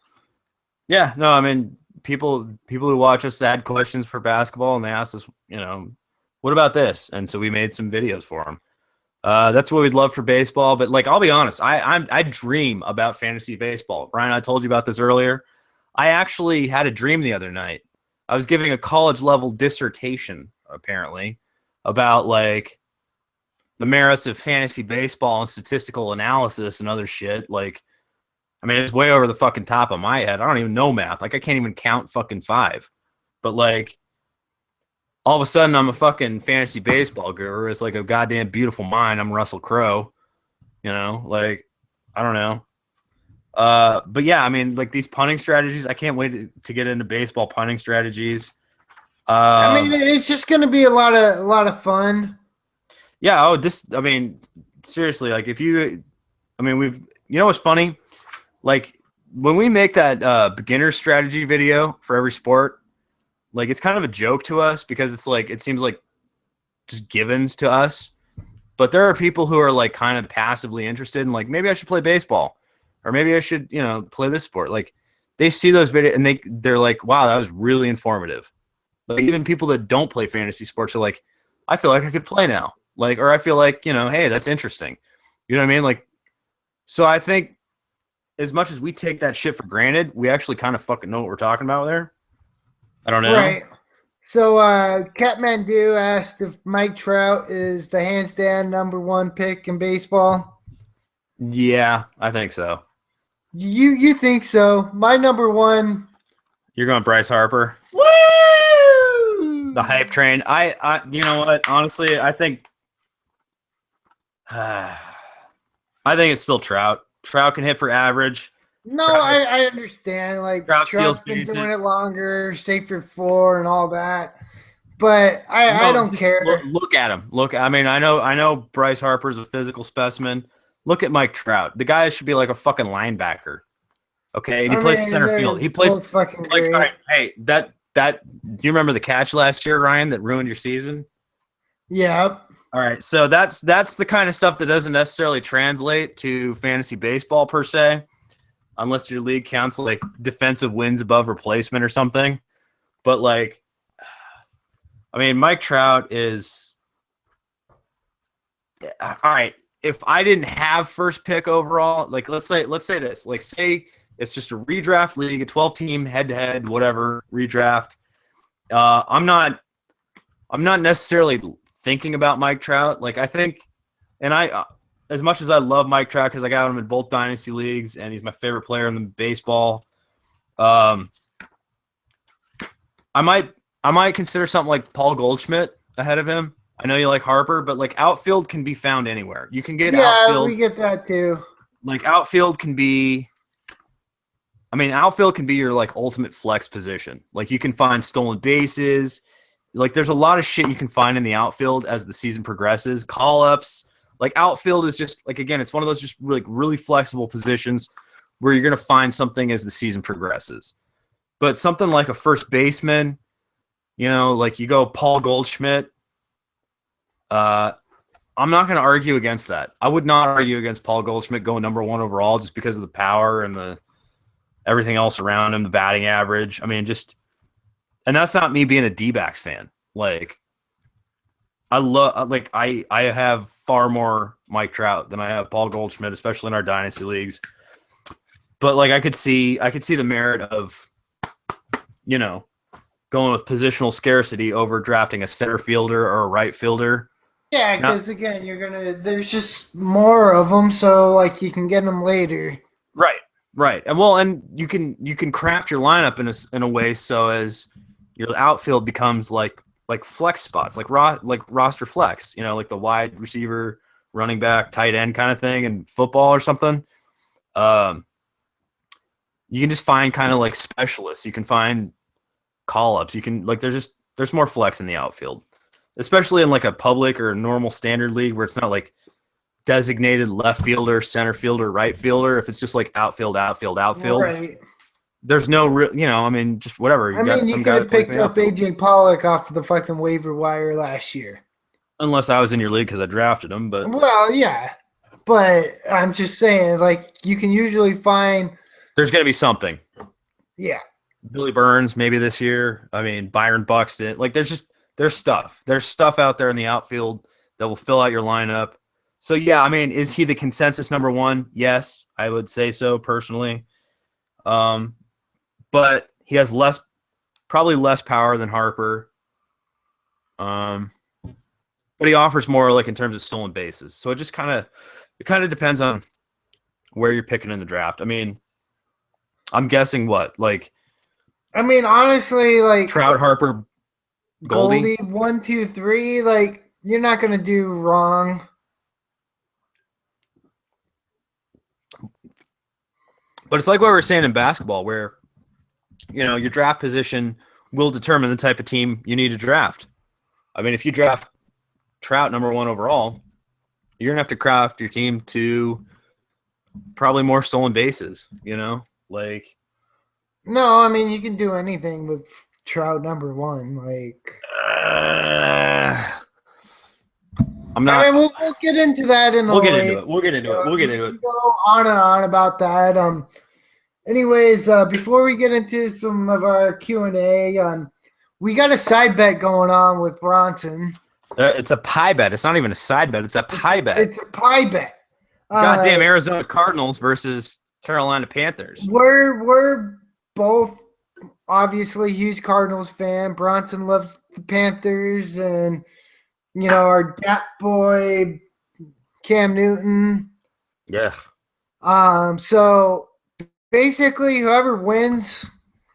Yeah, no, I mean, people who watch us had questions for basketball, and they asked us, what about this? And so we made some videos for them. That's what we'd love for baseball. But, like, I'll be honest, I dream about fantasy baseball. Ryan, I told you about this earlier. I actually had a dream the other night. I was giving a college-level dissertation, apparently, about, like, the merits of fantasy baseball and statistical analysis and other shit. Like, I mean, it's way over the fucking top of my head. I don't even know math. Like, I can't even count fucking 5. But, like, all of a sudden, I'm a fucking fantasy baseball guru. It's like a goddamn beautiful mind. I'm Russell Crowe. Like, I don't know. But, yeah, I mean, like, these punting strategies, I can't wait to get into baseball punting strategies. I mean, it's just going to be a lot of fun. Yeah, seriously, like, what's funny? Like, when we make that beginner strategy video for every sport, like, it's kind of a joke to us because it's like, it seems like just givens to us. But there are people who are, like, kind of passively interested in, like, maybe I should play baseball, or maybe I should, play this sport. Like, they see those videos and they're like, wow, that was really informative. Like, even people that don't play fantasy sports are like, I feel like I could play now. Like, or I feel like, hey, that's interesting. You know what I mean? Like, so I think, as much as we take that shit for granted, we actually kind of fucking know what we're talking about there. I don't know. Right. So, Catmandu asked if Mike Trout is the hands down number 1 pick in baseball. Yeah, I think so. You think so? My number 1. You're going Bryce Harper. Woo! The hype train. I you know what? Honestly, I think it's still Trout. Trout can hit for average. No, I understand. Like, Trout's been doing it longer, safer floor and all that. But I don't care. Look at him. I know Bryce Harper's a physical specimen. Look at Mike Trout. The guy should be like a fucking linebacker. Okay, and he plays center field. He plays fucking like, all right, hey, that do you remember the catch last year, Ryan, that ruined your season? Yep. All right, so that's the kind of stuff that doesn't necessarily translate to fantasy baseball per se, unless your league counts like defensive wins above replacement or something. But, like, I mean, Mike Trout is all right. If I didn't have first pick overall, like, let's say this, like, say it's just a redraft league, a 12-team head-to-head, whatever redraft. I'm not necessarily thinking about Mike Trout. Like, I think, and I, as much as I love Mike Trout because I got him in both dynasty leagues and he's my favorite player in the baseball, I might consider something like Paul Goldschmidt ahead of him. I know you like Harper, but, like, outfield can be found anywhere. You can get outfield. Yeah, we get that too. Like, outfield can be I mean, outfield can be your like ultimate flex position. Like you can find stolen bases. Like there's a lot of shit you can find in the outfield as the season progresses. Call ups. Like outfield is just like again, it's one of those just really flexible positions where you're gonna find something as the season progresses. But something like a first baseman, like you go Paul Goldschmidt. I'm not going to argue against that. I would not argue against Paul Goldschmidt going number 1 overall just because of the power and the everything else around him, the batting average. I mean, and that's not me being a D-backs fan. Like, I have far more Mike Trout than I have Paul Goldschmidt, especially in our dynasty leagues. But like, I could see the merit of, going with positional scarcity over drafting a center fielder or a right fielder. Yeah, because again, there's just more of them, so like you can get them later. Right. And you can craft your lineup in a way so as your outfield becomes like flex spots, like roster flex, like the wide receiver, running back, tight end kind of thing in football or something. You can just find kind of like specialists. You can find call-ups. You can like there's more flex in the outfield, especially in like a public or normal standard league where it's not like designated left fielder, center fielder, right fielder. If it's just like outfield, right. There's no real, just whatever. You could have picked up AJ Pollock off the fucking waiver wire last year. Unless I was in your league because I drafted him, but well, yeah. But I'm just saying, like you can usually find there's gonna be something. Yeah. Billy Burns maybe this year. I mean Byron Buxton. Like there's stuff. There's stuff out there in the outfield that will fill out your lineup. So yeah, I mean, is he the consensus number 1? Yes, I would say so personally. But he has probably less power than Harper. But he offers more like in terms of stolen bases. So it kind of depends on where you're picking in the draft. I mean, I'm guessing what? Like honestly, like Trout, Harper, Goldie 1, 2, 3, like you're not gonna do wrong. But it's like what we were saying in basketball, where your draft position will determine the type of team you need to draft. I mean, if you draft Trout number 1 overall, you're gonna have to craft your team to probably more stolen bases. Like. No, I mean you can do anything with Trout number 1. Like, I'm not. I mean, we'll get into that We'll get into it. We'll get into it. Go on and on about that. Anyways, before we get into some of our Q&A, we got a side bet going on with Bronson. It's a pie bet. It's not even a side bet. It's a pie bet. It's a pie bet. Goddamn Arizona Cardinals versus Carolina Panthers. We're both obviously huge Cardinals fan. Bronson loves the Panthers, and our dat boy Cam Newton. Yeah. So basically, whoever wins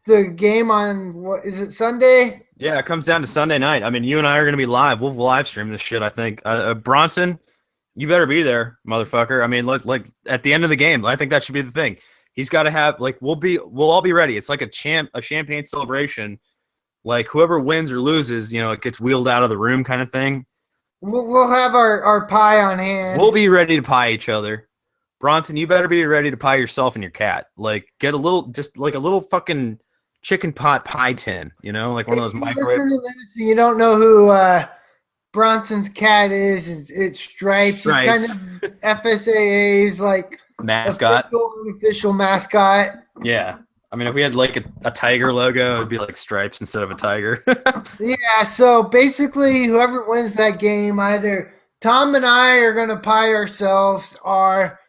the game on what is it, Sunday? Yeah, it comes down to Sunday night. I mean, you and I are going to be live. We'll live stream this shit. I think Bronson, you better be there, motherfucker. I mean, like at the end of the game, I think that should be the thing. He's got to have we'll all be ready. It's like a champagne celebration. Like whoever wins or loses, it gets wheeled out of the room kind of thing. We'll have our pie on hand. We'll be ready to pie each other. Bronson, you better be ready to pie yourself and your cat. Like get a little fucking chicken pot pie tin, like one of those microwave. You don't know who Bronson's cat is. It's Stripes. It's kind of FSAA's like mascot, unofficial mascot. Yeah, I mean, if we had like a tiger logo, it'd be like Stripes instead of a tiger. Yeah. So basically, whoever wins that game, either Tom and I are gonna pie ourselves, or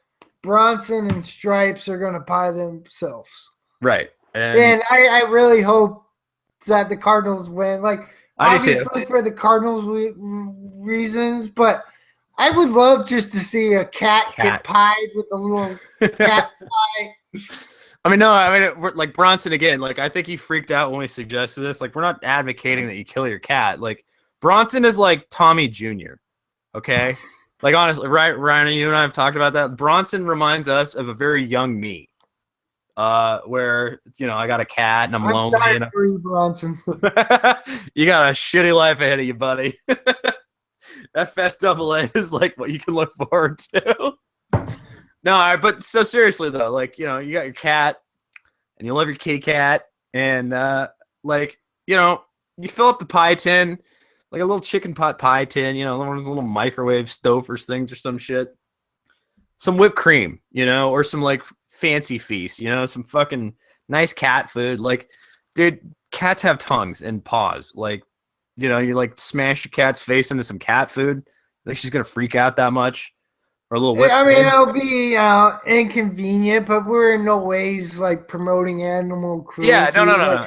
Bronson and Stripes are gonna pie themselves. Right. And I really hope that the Cardinals win. Like obviously for the Cardinals reasons, but I would love just to see a cat get pied with a little cat pie. We're like Bronson again. Like I think he freaked out when we suggested this. Like we're not advocating that you kill your cat. Like Bronson is like Tommy Jr. Okay, like honestly, right? Ryan, you and I have talked about that. Bronson reminds us of a very young me. where I got a cat and I'm lonely. Sorry for you, Bronson. You got a shitty life ahead of you, buddy. FSAA is like what you can look forward to. No, but so seriously though, like you got your cat, and you love your kitty cat, and you fill up the pie tin, like a little chicken pot pie tin, one of those little microwave Stouffer's things or some shit. Some whipped cream, or some like fancy feast, some fucking nice cat food. Like, dude, cats have tongues and paws. Like, you like smash your cat's face into some cat food. Think she's gonna freak out that much? Or a little whipped cream? It'll be inconvenient, but we're in no ways like promoting animal cruelty. Yeah, no.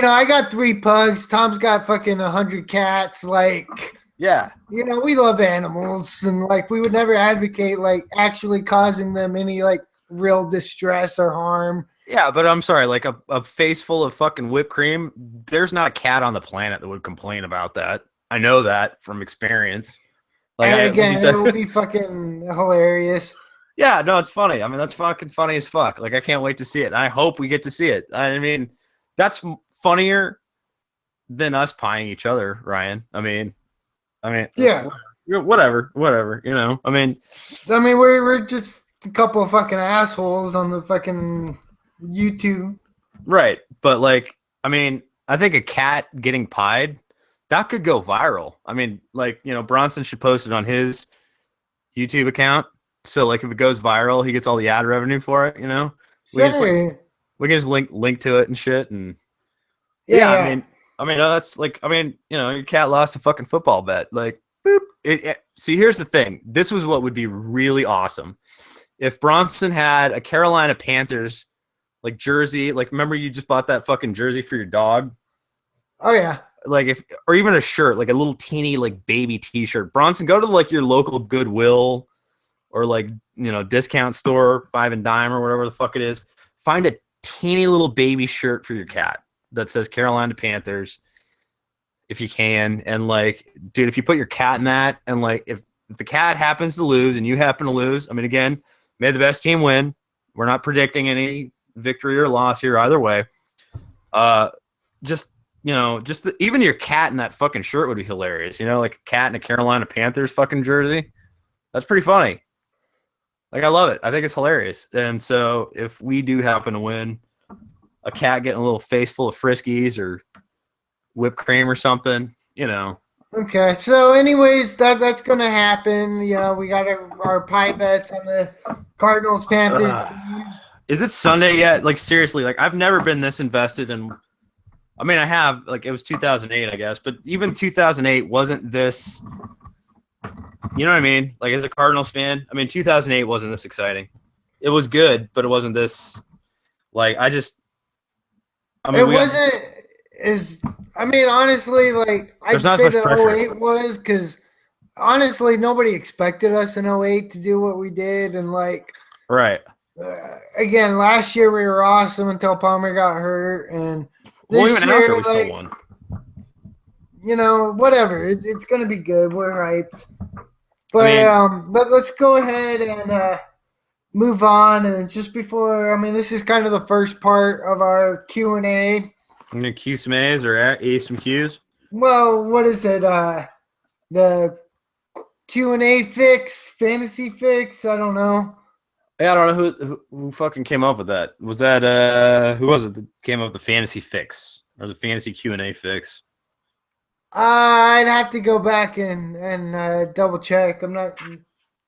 I got 3 pugs. Tom's got fucking 100 cats. Like, yeah, we love animals, and like we would never advocate like actually causing them any like real distress or harm. Yeah, but I'm sorry, like a face full of fucking whipped cream, there's not a cat on the planet that would complain about that. I know that from experience. Like, it will be fucking hilarious. Yeah, no, it's funny. I mean, that's fucking funny as fuck. Like, I can't wait to see it. I hope we get to see it. I mean, that's funnier than us pieing each other, Ryan. I mean, yeah, whatever. I mean, we're just a couple of fucking assholes on the fucking YouTube, right? But like, I mean, I think a cat getting pied, that could go viral. I mean, like, Bronson should post it on his YouTube account. So like, if it goes viral, he gets all the ad revenue for it. Sure. We can just link to it and shit. And yeah. That's like, your cat lost a fucking football bet. Like, boop. See, here's the thing. This was what would be really awesome. If Bronson had a Carolina Panthers like jersey, like remember you just bought that fucking jersey for your dog? Oh yeah. Like or even a shirt, like a little teeny like baby t-shirt. Bronson, go to like your local Goodwill or like, discount store, 5 and Dime or whatever the fuck it is. Find a teeny little baby shirt for your cat that says Carolina Panthers if you can. And like, dude, if you put your cat in that, and like if the cat happens to lose and you happen to lose, I mean, again, may the best team win. We're not predicting any victory or loss here either way. Even your cat in that fucking shirt would be hilarious. Like a cat in a Carolina Panthers fucking jersey. That's pretty funny. Like, I love it. I think it's hilarious. And so if we do happen to win, a cat getting a little face full of Friskies or whipped cream or something, Okay, so anyways, that's going to happen. We got our pie bets on the Cardinals Panthers. Is it Sunday yet? Like, seriously, like I've never been this invested in. I mean, I have, like, it was 2008, I guess, but even 2008 wasn't this. You know what I mean? Like, as a Cardinals fan, I mean, 2008 wasn't this exciting. It was good, but it wasn't this. Like, it wasn't as. I mean, honestly, like, I'd say that 08 was because, honestly, nobody expected us in 08 to do what we did. And, like, right. Again, last year we were awesome until Palmer got hurt. And this even year, after we still won. Whatever. It's going to be good. We're hyped. But let's go ahead and move on. And just before, this is kind of the first part of our Q&A. I'm going to cue some A's or A's some Q's. Well, what is it? The Q&A fix, fantasy fix? I don't know. Yeah, I don't know who fucking came up with that. Was that who was it that came up with the fantasy fix or the fantasy Q&A fix? I'd have to go back and double check. I'm not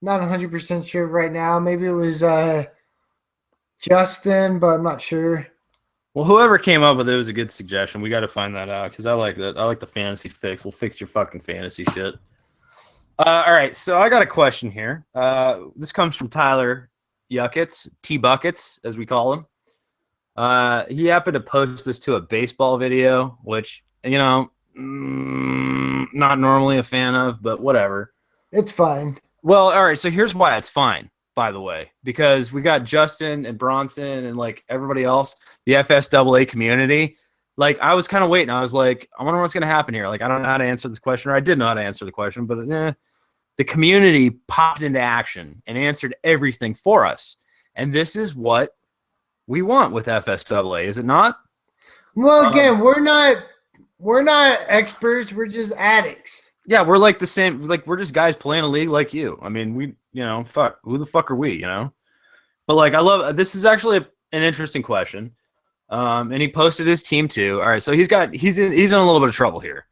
100% sure right now. Maybe it was Justin, but I'm not sure. Well, whoever came up with it was a good suggestion. We got to find that out because I like that. I like the fantasy fix. We'll fix your fucking fantasy shit. All right, so I got a question here. This comes from Tyler Yuckets, T-Buckets, as we call him. He happened to post this to a baseball video, which, not normally a fan of, but whatever. It's fine. Well, all right, so here's why it's fine, by the way, because we got Justin and Bronson and, like, everybody else, the FSAA community. Like, I was kind of waiting. I was like, I wonder what's going to happen here. Like, I don't know how to answer this question, or I did know how to answer the question, but the community popped into action and answered everything for us. And this is what we want with FSAA, is it not? Well, again, we're not experts. We're just addicts. Yeah, we're like the same. Like we're just guys playing a league like you. I mean, fuck. Who the fuck are we? But like, I love this. Is actually an interesting question. And he posted his team too. All right, so he's in a little bit of trouble here.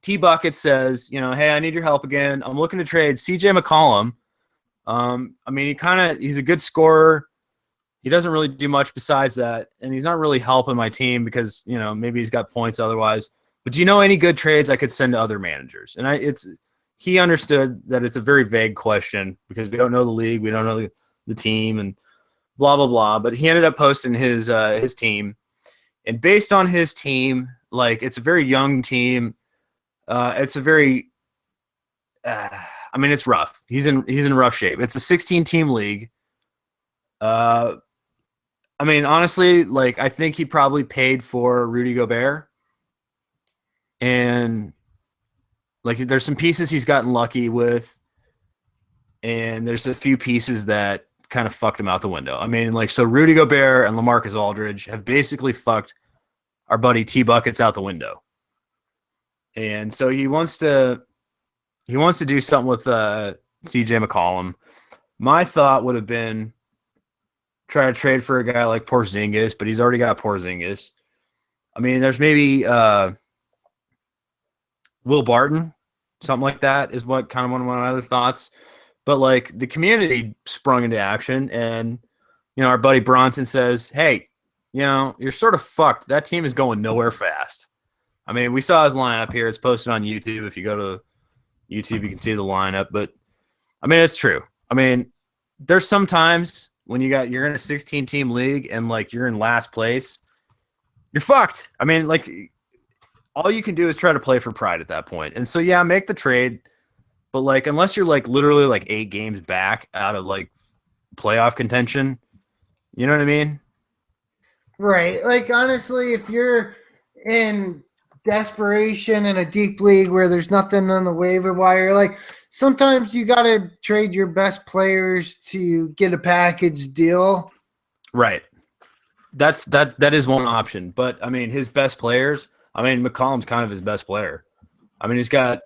T Bucket says, hey, I need your help again. I'm looking to trade CJ McCollum. I mean, he's a good scorer. He doesn't really do much besides that, and he's not really helping my team because maybe he's got points otherwise. But do you know any good trades I could send to other managers? And he understood that it's a very vague question because we don't know the league, we don't know the team, and blah blah blah. But he ended up posting his team, and based on his team, like it's a very young team. It's a very, I mean, it's rough. He's in rough shape. It's a 16-team league. I mean, honestly, like I think he probably paid for Rudy Gobert, and like there's some pieces he's gotten lucky with, and there's a few pieces that kind of fucked him out the window. I mean, like so Rudy Gobert and LaMarcus Aldridge have basically fucked our buddy T Buckets out the window. And so he wants to do something with CJ McCollum. My thought would have been try to trade for a guy like Porzingis, but he's already got Porzingis. I mean, there's maybe Will Barton, something like that is what kind of one of my other thoughts. But like the community sprung into action, and our buddy Bronson says, "Hey, you're sort of fucked. That team is going nowhere fast." I mean, we saw his lineup here. It's posted on YouTube. If you go to YouTube, you can see the lineup. But I mean, it's true. I mean, there's sometimes when you're in a 16-team league and like you're in last place, you're fucked. I mean, like all you can do is try to play for pride at that point. And so yeah, make the trade. But like unless you're like literally like 8 games back out of like playoff contention, you know what I mean? Right. Like honestly, if you're in desperation in a deep league where there's nothing on the waiver wire, like sometimes you got to trade your best players to get a package deal. Right. That is one option. But I mean, his best players, I mean, McCollum's kind of his best player. I mean, he's got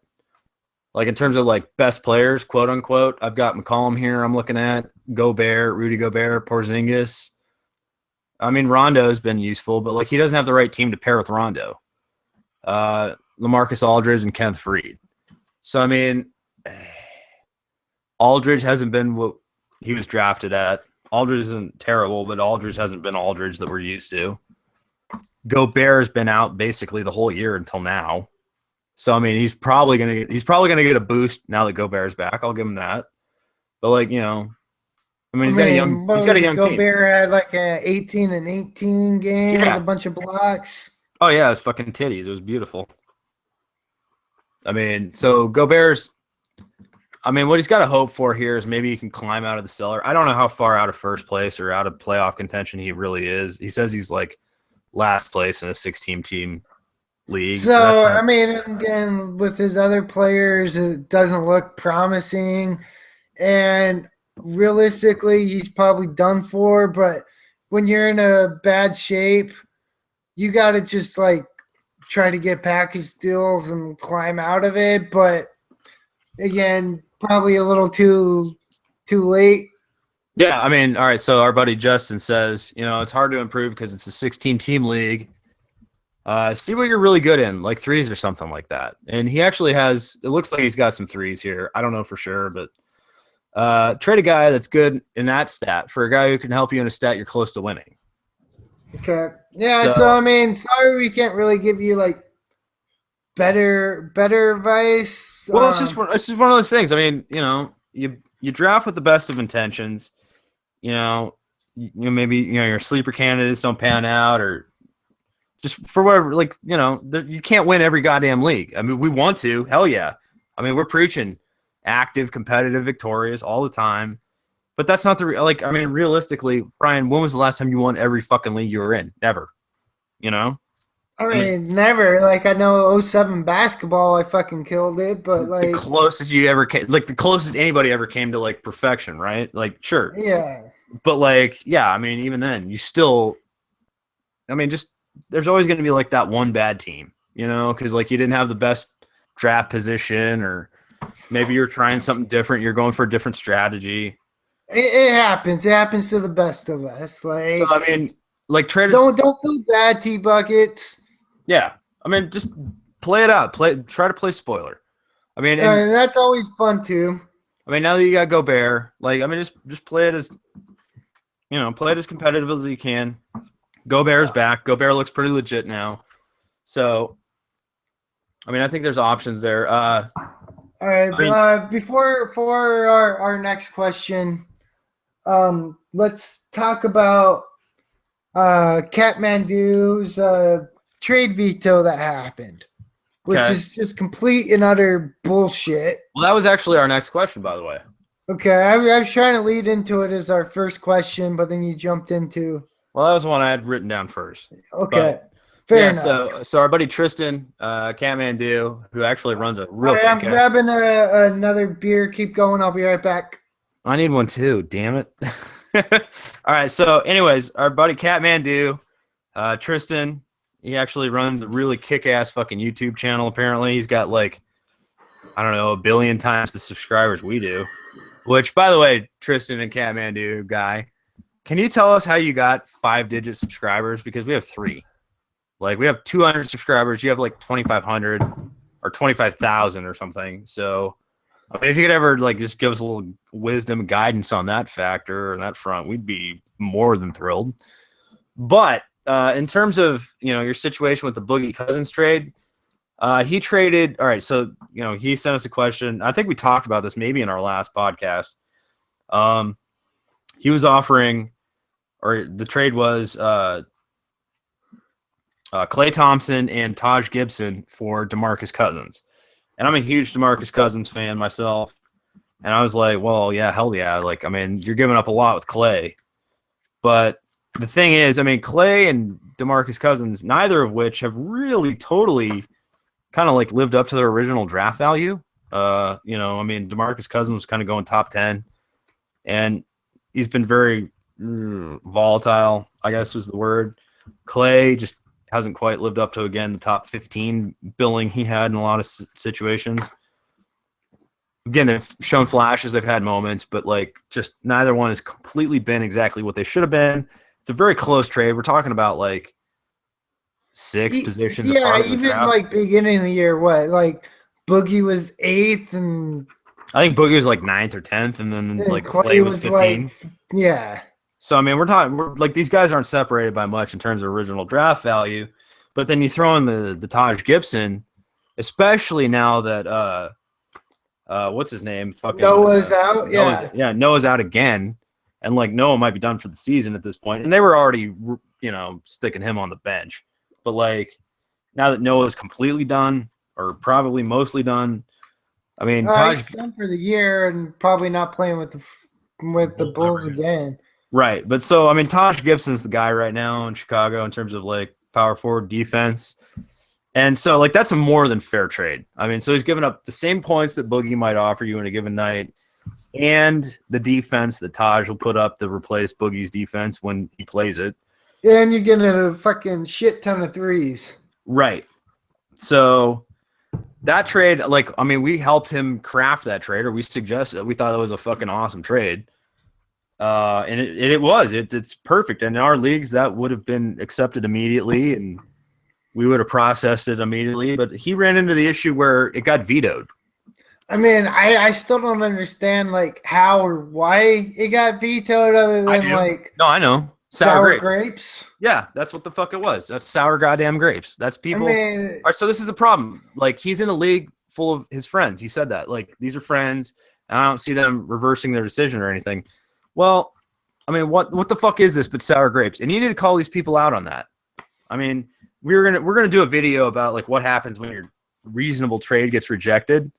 like in terms of like best players, quote unquote, I've got McCollum here. I'm looking at Gobert, Rudy Gobert, Porzingis. I mean, Rondo's been useful, but like he doesn't have the right team to pair with Rondo. LaMarcus Aldridge and Kenneth Faried. So I mean, Aldridge hasn't been what he was drafted at. Aldridge isn't terrible, but Aldridge hasn't been Aldridge that we're used to. Gobert has been out basically the whole year until now. So I mean, he's probably gonna get a boost now that Gobert's back. I'll give him that. But like I mean, he's got a young team. Gobert had like an 18-18 game with a bunch of blocks. Oh yeah, it was fucking titties. It was beautiful. I mean, so Gobert's. I mean, what he's got to hope for here is maybe he can climb out of the cellar. I don't know how far out of first place or out of playoff contention he really is. He says he's like last place in a 16-team league. So, I mean, again, with his other players, it doesn't look promising. And realistically, he's probably done for. But when you're in a bad shape, you got to just like try to get package deals and climb out of it. But again, probably a little too late. Yeah, I mean, all right, so our buddy Justin says, it's hard to improve because it's a 16-team league. See what you're really good in, like threes or something like that. And he actually has – it looks like he's got some threes here. I don't know for sure, but trade a guy that's good in that stat for a guy who can help you in a stat you're close to winning. Okay. Yeah, so I mean, sorry we can't really give you, like, better advice. Well, it's just one of those things. I mean, you draft with the best of intentions. Maybe your sleeper candidates don't pan out, or just for whatever. Like you can't win every goddamn league. I mean, we want to. Hell yeah. I mean, we're preaching active, competitive, victorious all the time. But that's not I mean, realistically, Brian, when was the last time you won every fucking league you were in? Never. I mean, never. Like, I know 07 basketball, I fucking killed it, but like the closest you ever came, like the closest anybody ever came to like perfection, right? Like, sure. Yeah. But like, yeah, I mean, even then, you still, I mean, just there's always going to be like that one bad team, you know, because like you didn't have the best draft position, or maybe you're trying something different. You're going for a different strategy. It happens. It happens to the best of us. Like, So I mean, like trade. don't feel bad, T buckets. Yeah, I mean, just play it out. Try to play spoiler. I mean, and that's always fun too. I mean, now that you got Gobert, like, I mean, just play it as, you know, play it as competitive as you can. Gobert's back. Gobert looks pretty legit now. So, I mean, I think there's options there. All right. Before our next question, let's talk about Kathmandu's trade veto that happened, which is just complete and utter bullshit. Well, that was actually our next question, by the way. Okay, I was trying to lead into it as our first question, but then you jumped into. Well, that was one I had written down first. Okay, fair enough. So our buddy Tristan, Kathmandu, who actually runs a real. I'm grabbing another beer. Keep going. I'll be right back. I need one too. Damn it. All right. So, anyways, our buddy Kathmandu, Tristan, he actually runs a really kick-ass fucking YouTube channel. Apparently, he's got like, I don't know, 1 billion times the subscribers we do. Which, by the way, Tristan and Kathmandu guy, can you tell us how you got 5-digit subscribers? Because we have 3. Like, we have 200 subscribers. You have like 2,500 or 25,000 or something. So, I mean, if you could ever like just give us a little wisdom and guidance on that factor or that front, we'd be more than thrilled. But in terms of, you know, your situation with the Boogie Cousins trade, he traded. All right, so you know, he sent us a question. I think we talked about this maybe in our last podcast. He was offering, or the trade was Klay Thompson and Taj Gibson for DeMarcus Cousins. And I'm a huge DeMarcus Cousins fan myself. And I was like, well, yeah, hell yeah. Like, I mean, you're giving up a lot with Klay. But the thing is, I mean, Klay and DeMarcus Cousins, neither of which have really totally kind of like lived up to their original draft value. You know, I mean, DeMarcus Cousins was kind of going top 10. And he's been very volatile, I guess was the word. Klay just hasn't quite lived up to, again, the top 15 billing he had in a lot of situations. Again, they've shown flashes, they've had moments, but like just neither one has completely been exactly what they should have been. It's a very close trade. We're talking about like 6 positions apart. Yeah, even like beginning of the year, what? Like Boogie was 8th and I think Boogie was like 9th or 10th, and then like Klay was 15. Like, yeah. So, I mean, we're like, these guys aren't separated by much in terms of original draft value, but then you throw in the Taj Gibson, especially now that, what's his name? Fucking Noah's out. Noah's out again. And like Noah might be done for the season at this point. And they were already, you know, sticking him on the bench. But like now that Noah's completely done, or probably mostly done, I mean, he's done for the year and probably not playing with the Bulls again. Right. But so, I mean, Taj Gibson's the guy right now in Chicago in terms of like power forward defense. And so, like, that's a more than fair trade. I mean, so he's giving up the same points that Boogie might offer you in a given night and the defense that Taj will put up to replace Boogie's defense when he plays it. And you're getting a fucking shit ton of threes. Right. So that trade, like, I mean, we helped him craft that trade, or we suggested it. We thought it was a fucking awesome trade. And it was. It's perfect. And in our leagues, that would have been accepted immediately, and we would have processed it immediately. But he ran into the issue where it got vetoed. I mean, I still don't understand, like, how or why it got vetoed other than, like... No, I know. Sour grapes? Yeah, that's what the fuck it was. That's sour goddamn grapes. That's people... I mean, all right, so this is the problem. Like, he's in a league full of his friends. He said that. Like, these are friends, and I don't see them reversing their decision or anything. Well, I mean, what the fuck is this but sour grapes? And you need to call these people out on that. I mean, we're gonna do a video about like what happens when your reasonable trade gets rejected.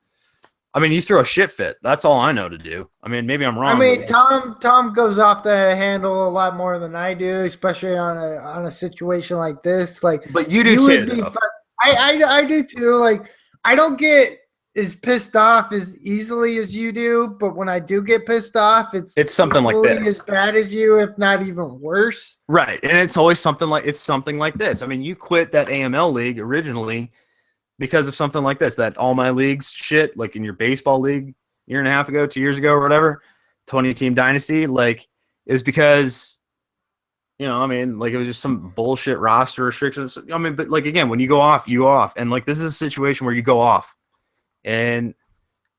I mean, you throw a shit fit. That's all I know to do. I mean, maybe I'm wrong. I mean, Tom goes off the handle a lot more than I do, especially on a situation like this. Like, but you do too. I do too. Like, I don't get as pissed off as easily as you do, but when I do get pissed off, it's something like this, as bad as you, if not even worse. Right, and it's always something like this. I mean, you quit that AML league originally because of something like this, that all my leagues shit, like in your baseball league a year and a half ago, 2 years ago, or whatever, 20-team dynasty. Like, it was because, I mean, like, it was just some bullshit roster restrictions. I mean, but like, again, when you go off, you off, and like, this is a situation where you go off. And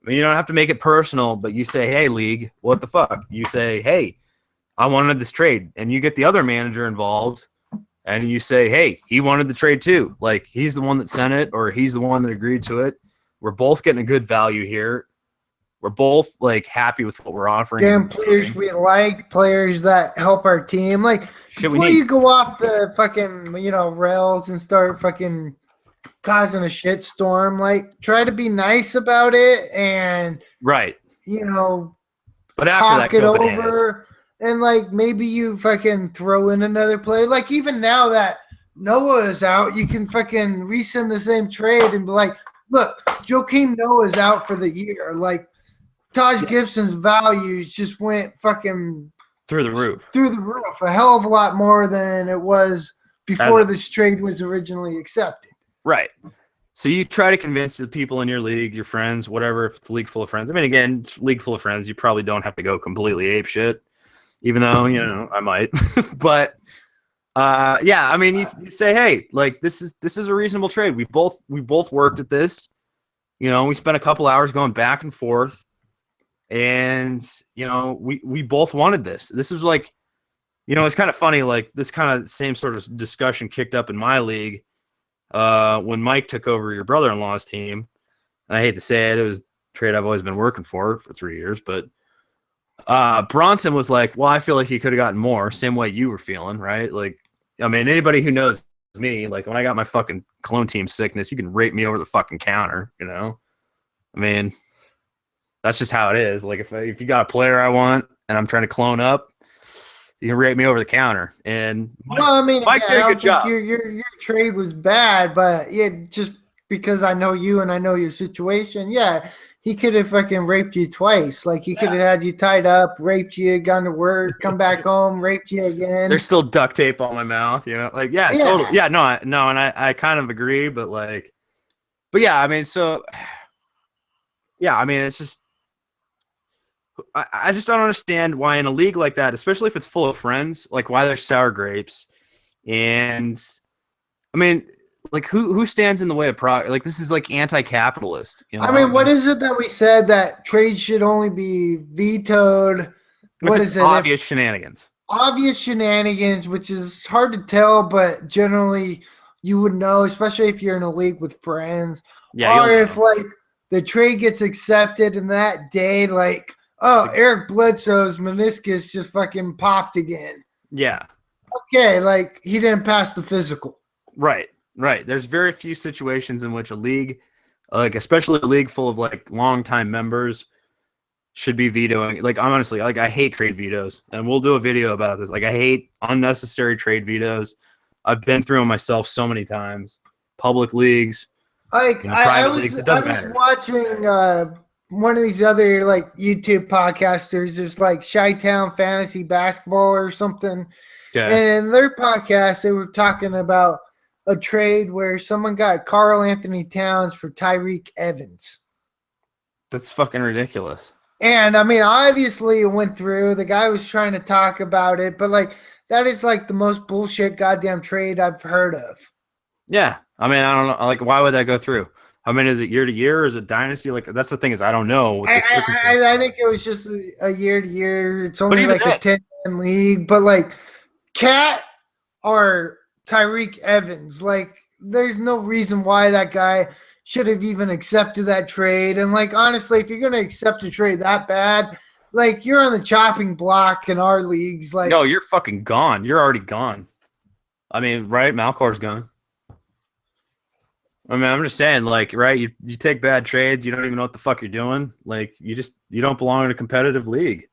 I mean, you don't have to make it personal, but you say, hey, league, what the fuck? You say, hey, I wanted this trade. And you get the other manager involved, and you say, hey, he wanted the trade too. Like, he's the one that sent it, or he's the one that agreed to it. We're both getting a good value here. We're both, like, happy with what we're offering. Damn players we like, players that help our team. Like, before you go off the fucking, rails and start fucking causing a shit storm, like, try to be nice about it and right, but after talk it over, and like maybe you fucking throw in another player. Like, even now that Noah is out, you can fucking resend the same trade and be like, look, Joakim Noah is out for the year. Like, Taj Gibson's values just went fucking through the roof, a hell of a lot more than it was before this trade was originally accepted. Right. So you try to convince the people in your league, your friends, whatever, if it's a league full of friends. I mean, again, it's a league full of friends. You probably don't have to go completely ape shit, even though, I might. But, yeah, I mean, you say, hey, like, this is a reasonable trade. We both worked at this. We spent a couple hours going back and forth. And, we both wanted this. This was like, it's kind of funny, like, this kind of same sort of discussion kicked up in my league. When Mike took over your brother-in-law's team, and I hate to say it, it was a trade I've always been working for 3 years, but Bronson was like, well, I feel like he could have gotten more, same way you were feeling, right? Like, I mean, anybody who knows me, like, when I got my fucking clone team sickness, you can rape me over the fucking counter, I mean, that's just how it is. Like, if you got a player I want and I'm trying to clone up, you can rate me over the counter. And Mike did a good job. Your trade was bad, but just because I know you and I know your situation, he could have fucking raped you twice. Like, he could have had you tied up, raped you, gone to work, come back home, raped you again. There's still duct tape on my mouth, like, totally. Yeah, no, and I kind of agree, but yeah, I mean, so, yeah, I mean, it's just, I just don't understand why in a league like that, especially if it's full of friends, like, why there's sour grapes. And I mean, like, who stands in the way of progress? Like, this is like anti-capitalist. I mean, what is it that we said that trades should only be vetoed? What is it? Obvious shenanigans. Obvious shenanigans, which is hard to tell, but generally you would know, especially if you're in a league with friends. Yeah, or if like the trade gets accepted and that day, like, oh, Eric Bledsoe's meniscus just fucking popped again. Yeah. Okay, like, he didn't pass the physical. Right. There's very few situations in which a league, like, especially a league full of, like, longtime members, should be vetoing. Like, honestly, like, I hate trade vetoes, and we'll do a video about this. Like, I hate unnecessary trade vetoes. I've been through them myself so many times. Public leagues, private leagues, it doesn't matter. I was watching one of these other, like, YouTube podcasters. There's like Chi-Town Fantasy Basketball or something. Yeah. And in their podcast, they were talking about a trade where someone got Karl Anthony Towns for Tyreke Evans. That's fucking ridiculous. And I mean, obviously it went through. The guy was trying to talk about it, but like, that is like the most bullshit goddamn trade I've heard of. Yeah. I mean, I don't know. Like, why would that go through? I mean, is it year to year or is it dynasty? Like, that's the thing, is I don't know. I think it was just a year to year. It's only like a 10-man league. But like, Cat or Tyreke Evans, like, there's no reason why that guy should have even accepted that trade. And like, honestly, if you're going to accept a trade that bad, like, you're on the chopping block in our leagues. Like, no, you're fucking gone. You're already gone. I mean, right? Malcor's gone. I mean, I'm just saying, like, right, you take bad trades, you don't even know what the fuck you're doing. Like, you don't belong in a competitive league.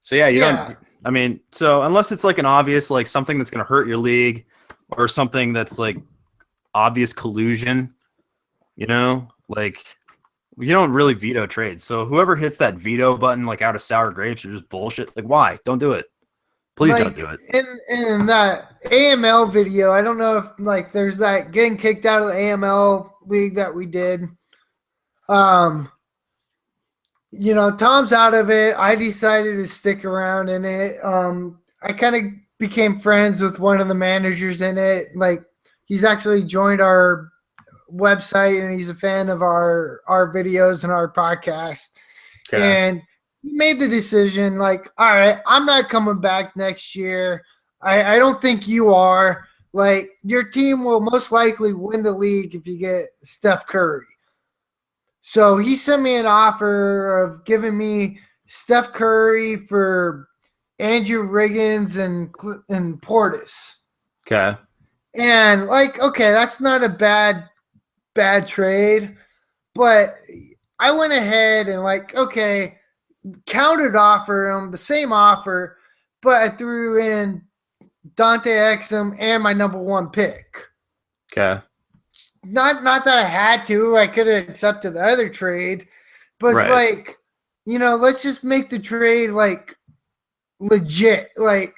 So, yeah, you don't – I mean, so unless it's, like, an obvious, like, something that's going to hurt your league or something that's, like, obvious collusion, Like, you don't really veto trades. So whoever hits that veto button, like out of sour grapes, or just bullshit. Like, why? Don't do it. Please don't do it. In that AML video, I don't know if like there's that getting kicked out of the AML league that we did. Tom's out of it. I decided to stick around in it. I kind of became friends with one of the managers in it. Like, he's actually joined our website and he's a fan of our videos and our podcast. Okay. And he made the decision, like, all right, I'm not coming back next year. I don't think you are. Like, your team will most likely win the league if you get Steph Curry. So he sent me an offer of giving me Steph Curry for Andrew Wiggins and Portis. Okay. And like, okay, that's not a bad trade, but I went ahead and like, okay, countered offer him the same offer, but I threw in Dante Exum and my number 1 pick. Okay. Not that I had to. I could have accepted the other trade, but it's like, let's just make the trade like legit. Like,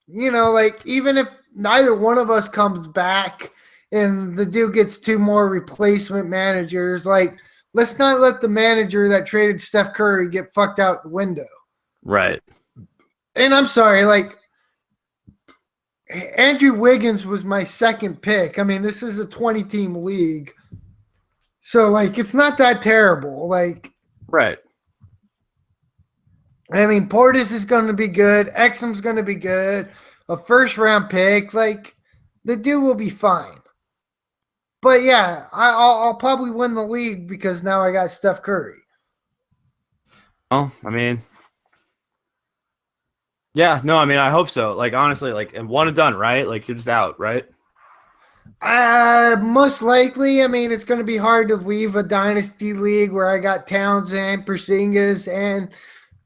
like even if neither one of us comes back and the dude gets 2 more replacement managers, like, let's not let the manager that traded Steph Curry get fucked out the window. Right. And I'm sorry, like, Andrew Wiggins was my 2nd pick. I mean, this is a 20-team league. So, like, it's not that terrible. Like, right. I mean, Portis is going to be good. Exum's going to be good. A 1st-round pick. Like, the dude will be fine. But, yeah, I'll probably win the league because now I got Steph Curry. Oh, I mean... Yeah, no, I mean, I hope so. Like, honestly, like, and one and done, right? Like, you're just out, right? Most likely. I mean, it's going to be hard to leave a dynasty league where I got Townsend, Porzingis, and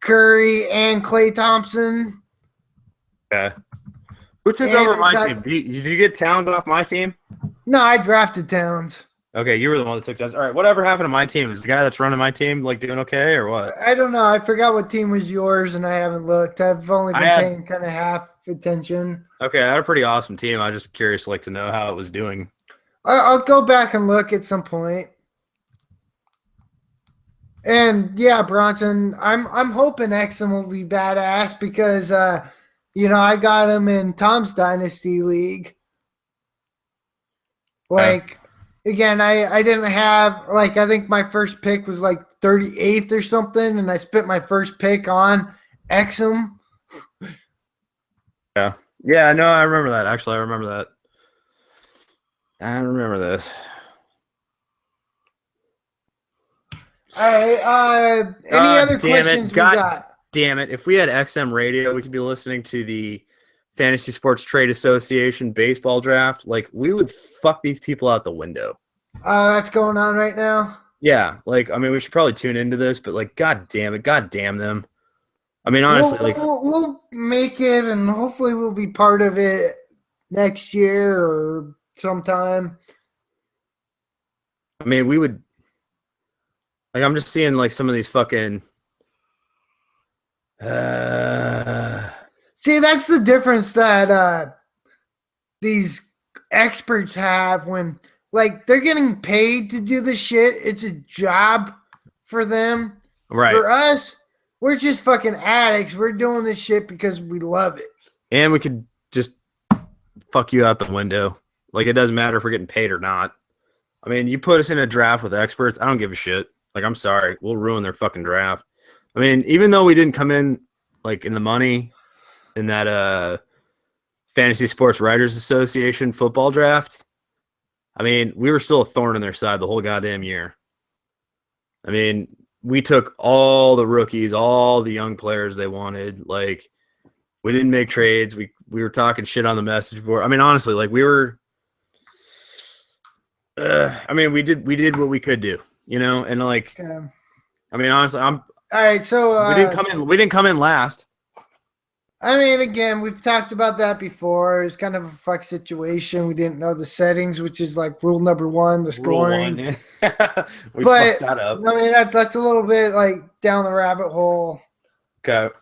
Curry, and Klay Thompson. Okay. Who took over my team? Did you get Towns off my team? No, I drafted Towns. Okay, you were the one that took Towns. All right, whatever happened to my team? Is the guy that's running my team, like, doing okay or what? I don't know. I forgot what team was yours, and I haven't looked. I've only been paying kind of half attention. Okay, I had a pretty awesome team. I was just curious, like, to know how it was doing. I'll go back and look at some point. And, yeah, Bronson, I'm hoping Exum will be badass because, I got him in Tom's Dynasty League. Like... Again, I didn't have, like, I think my first pick was like 38th or something, and I spent my first pick on Exum. Yeah. Yeah, no, I remember that. Actually, I remember that. I remember this. All right. Any other questions we got? Damn it. If we had XM radio, we could be listening to the Fantasy Sports Trade Association baseball draft. Like, we would fuck these people out the window. That's going on right now? Yeah. Like, I mean, we should probably tune into this, but, like, god damn it. God damn them. I mean, honestly, we'll make it, and hopefully we'll be part of it next year or sometime. I mean, we would, like, I'm just seeing, like, some of these fucking, See, that's the difference that these experts have when, like, they're getting paid to do the shit. It's a job for them. Right. For us, we're just fucking addicts. We're doing this shit because we love it. And we could just fuck you out the window. Like, it doesn't matter if we're getting paid or not. I mean, you put us in a draft with experts, I don't give a shit. Like, I'm sorry. We'll ruin their fucking draft. I mean, even though we didn't come in, like, in the money in that Fantasy Sports Writers Association football draft, I mean, we were still a thorn in their side the whole goddamn year. I mean, we took all the rookies, all the young players they wanted. Like, we didn't make trades. We were talking shit on the message board. I mean, honestly, like, we were I mean, we did what we could do, you know, and like, I mean, honestly, all right. So we didn't come in last. I mean, again, we've talked about that before. It's kind of a fuck situation. We didn't know the settings, which is like rule number one, the Rule scoring. one. Yeah. We But fucked that I up. mean, that's a little bit like down the rabbit hole. Okay.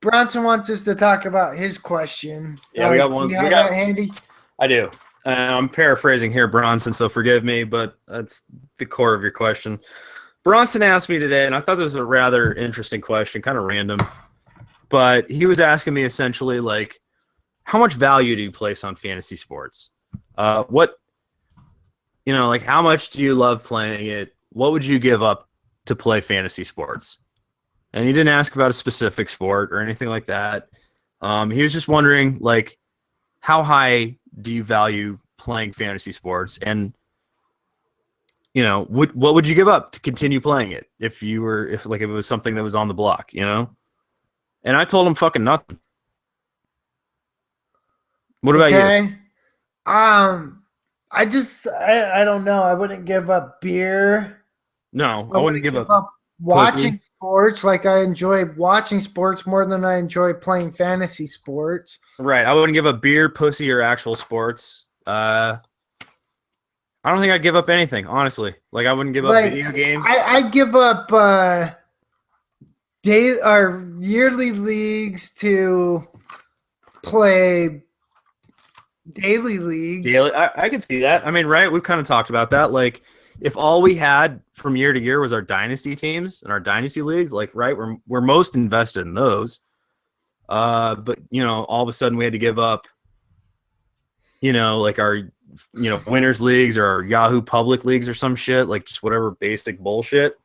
Bronson wants us to talk about his question. Yeah, we got one. Do you have that handy? I do. I'm paraphrasing here, Bronson, so forgive me, but that's the core of your question. Bronson asked me today, and I thought this was a rather interesting question, kind of random, but he was asking me essentially, like, how much value do you place on fantasy sports? Like, how much do you love playing it? What would you give up to play fantasy sports? And he didn't ask about a specific sport or anything like that. He was just wondering, like, how high do you value playing fantasy sports? And, what would you give up to continue playing it if it was something that was on the block, And I told him fucking nothing. What about you? I don't know. I wouldn't give up beer. No, I wouldn't give up watching pussy. Sports. Like, I enjoy watching sports more than I enjoy playing fantasy sports. Right. I wouldn't give up beer, pussy, or actual sports. I don't think I'd give up anything, honestly. Like, I wouldn't give up video games. I'd give up yearly leagues to play daily leagues. I can see that. I mean, right? We've kind of talked about that. Like, if all we had from year to year was our dynasty teams and our dynasty leagues, like, right, we're most invested in those. But all of a sudden we had to give up, like our, winners leagues or our Yahoo public leagues or some shit, like just whatever basic bullshit.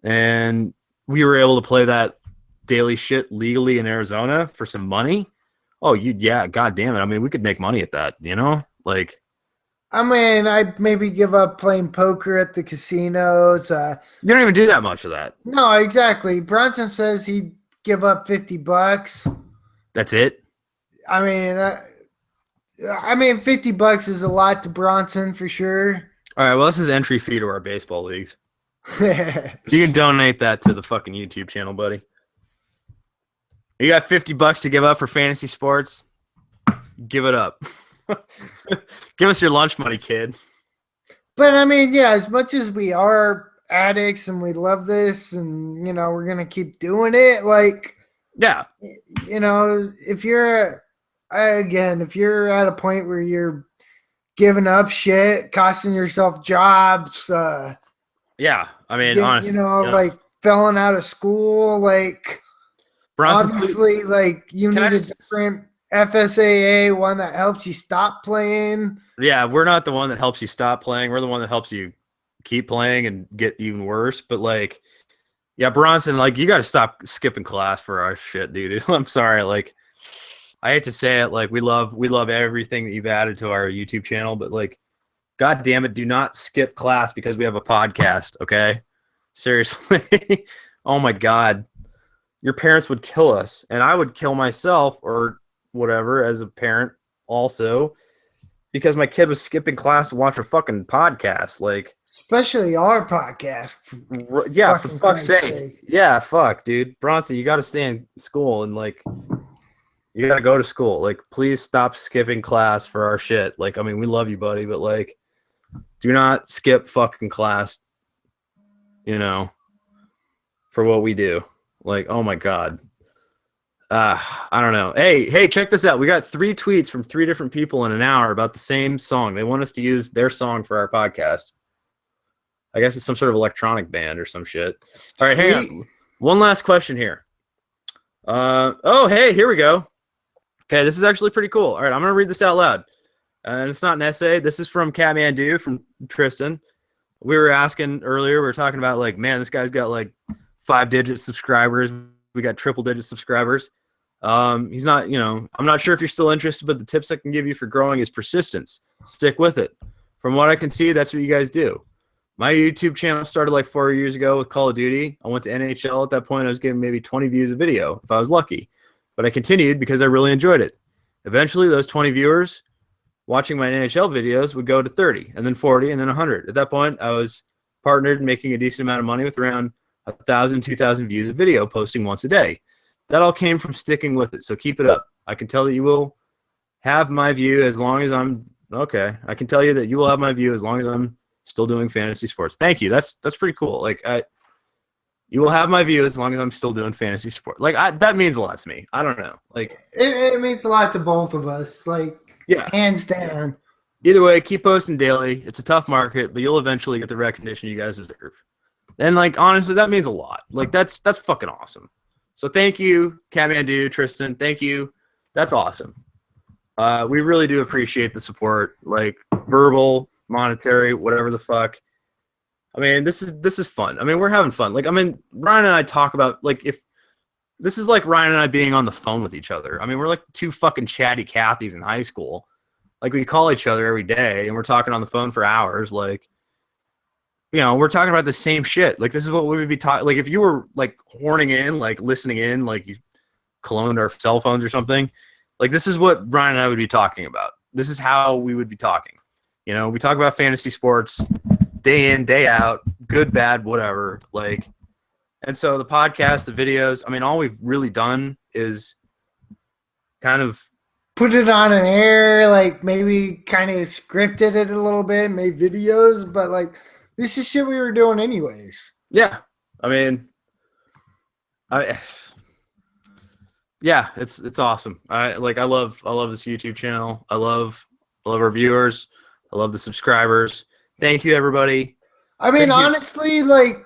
And we were able to play that daily shit legally in Arizona for some money. Oh, God damn it. I mean, we could make money at that, like. I mean, I'd maybe give up playing poker at the casinos. You don't even do that much of that. No, exactly. Bronson says he'd give up $50. That's it? I mean, $50 is a lot to Bronson for sure. All right, well, this is entry fee to our baseball leagues. You can donate that to the fucking YouTube channel, buddy. You got $50 to give up for fantasy sports? Give it up. Give us your lunch money, kid. But I mean, yeah, as much as we are addicts and we love this and, we're going to keep doing it, like, yeah, if you're at a point where you're giving up shit, costing yourself jobs, yeah, I mean, honestly, like failing out of school, like, Bronson, obviously, like, you need a different FSAA, one that helps you stop playing. Yeah, we're not the one that helps you stop playing. We're the one that helps you keep playing and get even worse. But, like, yeah, Bronson, like, you got to stop skipping class for our shit, dude. I'm sorry. Like, I hate to say it. Like, we love everything that you've added to our YouTube channel. But, like, God damn it, do not skip class because we have a podcast, okay? Seriously. Oh, my God. Your parents would kill us. And I would kill myself or whatever as a parent also because my kid was skipping class to watch a fucking podcast, like, especially our podcast. Yeah, for fuck's sake. Yeah, fuck, dude. Bronson, you got to stay in school and, like, you got to go to school. Like, please stop skipping class for our shit. Like, I mean, we love you, buddy, but, like, do not skip fucking class, for what we do. Like, oh my God. I don't know. Hey, check this out. We got 3 tweets from 3 different people in an hour about the same song. They want us to use their song for our podcast. I guess it's some sort of electronic band or some shit. All right, hang on. One last question here. Hey, here we go. Okay, this is actually pretty cool. All right, I'm going to read this out loud. And it's not an essay. This is from Catmandu, from Tristan. We were asking earlier, we were talking about, like, man, this guy's got, like, 5-digit subscribers. We got triple-digit subscribers. He's not, I'm not sure if you're still interested, but the tips I can give you for growing is persistence. Stick with it. From what I can see, that's what you guys do. My YouTube channel started like 4 years ago with Call of Duty. I went to NHL at that point. I was getting maybe 20 views a video if I was lucky. But I continued because I really enjoyed it. Eventually, those 20 viewers watching my NHL videos would go to 30, and then 40, and then 100. At that point, I was partnered making a decent amount of money with around 1,000, 2,000 views a video, posting once a day. that all came from sticking with it. So keep it up. I can tell that you will have my view as long as I'm okay. I can tell you that you will have my view as long as I'm still doing fantasy sports. Thank you. That's pretty cool. Like you will have my view as long as I'm still doing fantasy sports. Like that means a lot to me. I don't know. Like it means a lot to both of us. Like hands down. Either way, keep posting daily. It's a tough market, but you'll eventually get the recognition you guys deserve. And like honestly, that means a lot. Like that's fucking awesome. So thank you, Kathmandu, Tristan. Thank you. That's awesome. We really do appreciate the support, like verbal, monetary, whatever the fuck. I mean, this is fun. I mean, we're having fun. Like, I mean, Ryan and I talk about like if this is like Ryan and I being on the phone with each other. I mean, we're like two fucking chatty Cathys in high school. Like we call each other every day and we're talking on the phone for hours. Like, you know, we're talking about the same shit. Like this is what we would be talking. Like if you were like horning in, like listening in, like you cloned our cell phones or something. Like this is what Ryan and I would be talking about. This is how we would be talking. You know, we talk about fantasy sports day in, day out, good, bad, whatever. Like, and so the podcast, the videos, I mean, all we've really done is kind of put it on an air, like maybe kind of scripted it a little bit, made videos, but like this is shit we were doing anyways. Yeah. I mean, yeah, it's awesome. I love this YouTube channel. I love our viewers. I love the subscribers. Thank you, everybody. I mean, honestly, like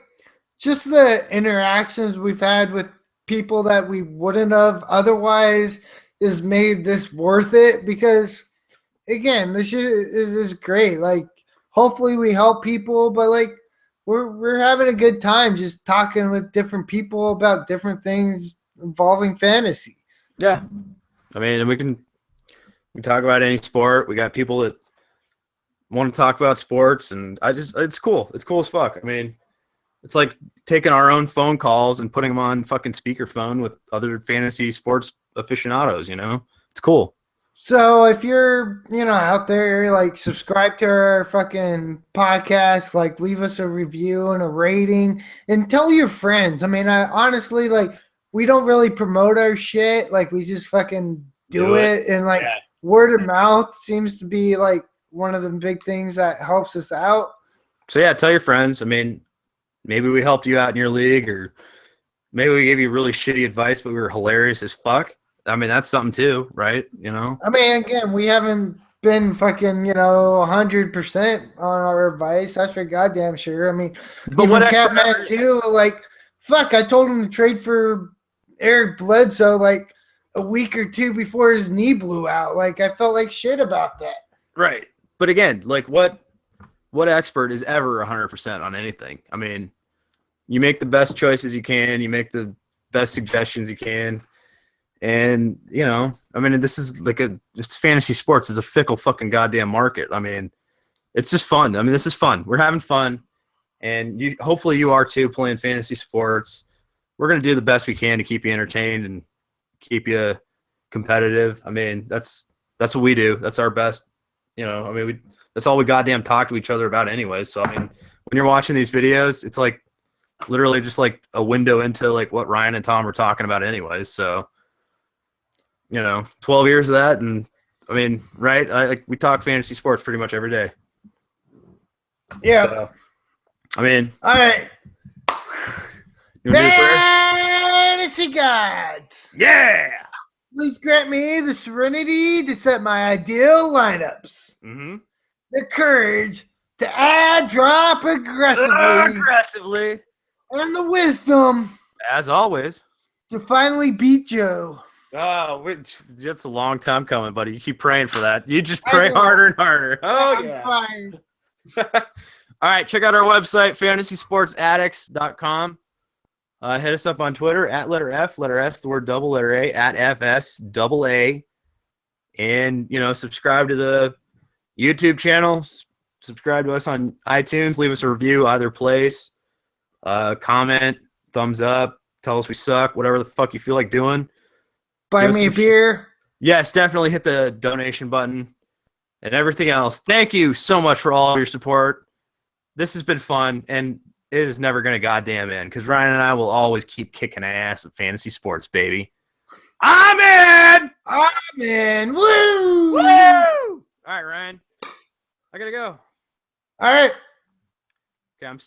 just the interactions we've had with people that we wouldn't have otherwise has made this worth it because, again, this is great. Like, hopefully we help people, but like we're having a good time just talking with different people about different things involving fantasy. Yeah. I mean, we can talk about any sport. We got people that want to talk about sports, and it's cool. It's cool as fuck. I mean, it's like taking our own phone calls and putting them on fucking speakerphone with other fantasy sports aficionados, you know? It's cool. So if you're, out there, like subscribe to our fucking podcast, like leave us a review and a rating and tell your friends. I mean, I honestly, like, we don't really promote our shit. Like we just fucking do it. And like word of mouth seems to be like one of the big things that helps us out. So yeah, tell your friends. I mean, maybe we helped you out in your league, or maybe we gave you really shitty advice, but we were hilarious as fuck. I mean, that's something too, right? You know? I mean, again, we haven't been fucking, 100% on our advice. That's for goddamn sure. I mean, but what Catman do, like, fuck, I told him to trade for Eric Bledsoe like a week or two before his knee blew out. Like, I felt like shit about that. Right. But again, like what expert is ever 100% on anything? I mean, you make the best choices you can. You make the best suggestions you can. And, I mean, this is like it's fantasy sports. It's a fickle fucking goddamn market. I mean, it's just fun. I mean, this is fun. We're having fun. And hopefully you are too, playing fantasy sports. We're going to do the best we can to keep you entertained and keep you competitive. I mean, that's what we do. That's our best. I mean, that's all we goddamn talk to each other about anyways. So, I mean, when you're watching these videos, it's like literally just like a window into like what Ryan and Tom are talking about anyways. So, 12 years of that. And I mean, right. We talk fantasy sports pretty much every day. Yeah. So, I mean, all right. Fantasy gods. Yeah. Please grant me the serenity to set my ideal lineups. Mm-hmm. The courage to add drop aggressively. And the wisdom, as always, to finally beat Joe. Oh, it's a long time coming, buddy. You keep praying for that. You just pray harder and harder. Oh, yeah. I'm fine. All right, check out our website, fantasysportsaddicts.com. Hit us up on Twitter, at letter F, letter S, the word double, letter A, at FS, double A. And, subscribe to the YouTube channel. Subscribe to us on iTunes. Leave us a review either place. Comment, thumbs up, tell us we suck, whatever the fuck you feel like doing. Buy me a beer. Yes, definitely hit the donation button and everything else. Thank you so much for all of your support. This has been fun, and it is never going to goddamn end because Ryan and I will always keep kicking ass at fantasy sports, baby. I'm in! I'm in! Woo! Woo! All right, Ryan. I got to go. All right. Okay, I'm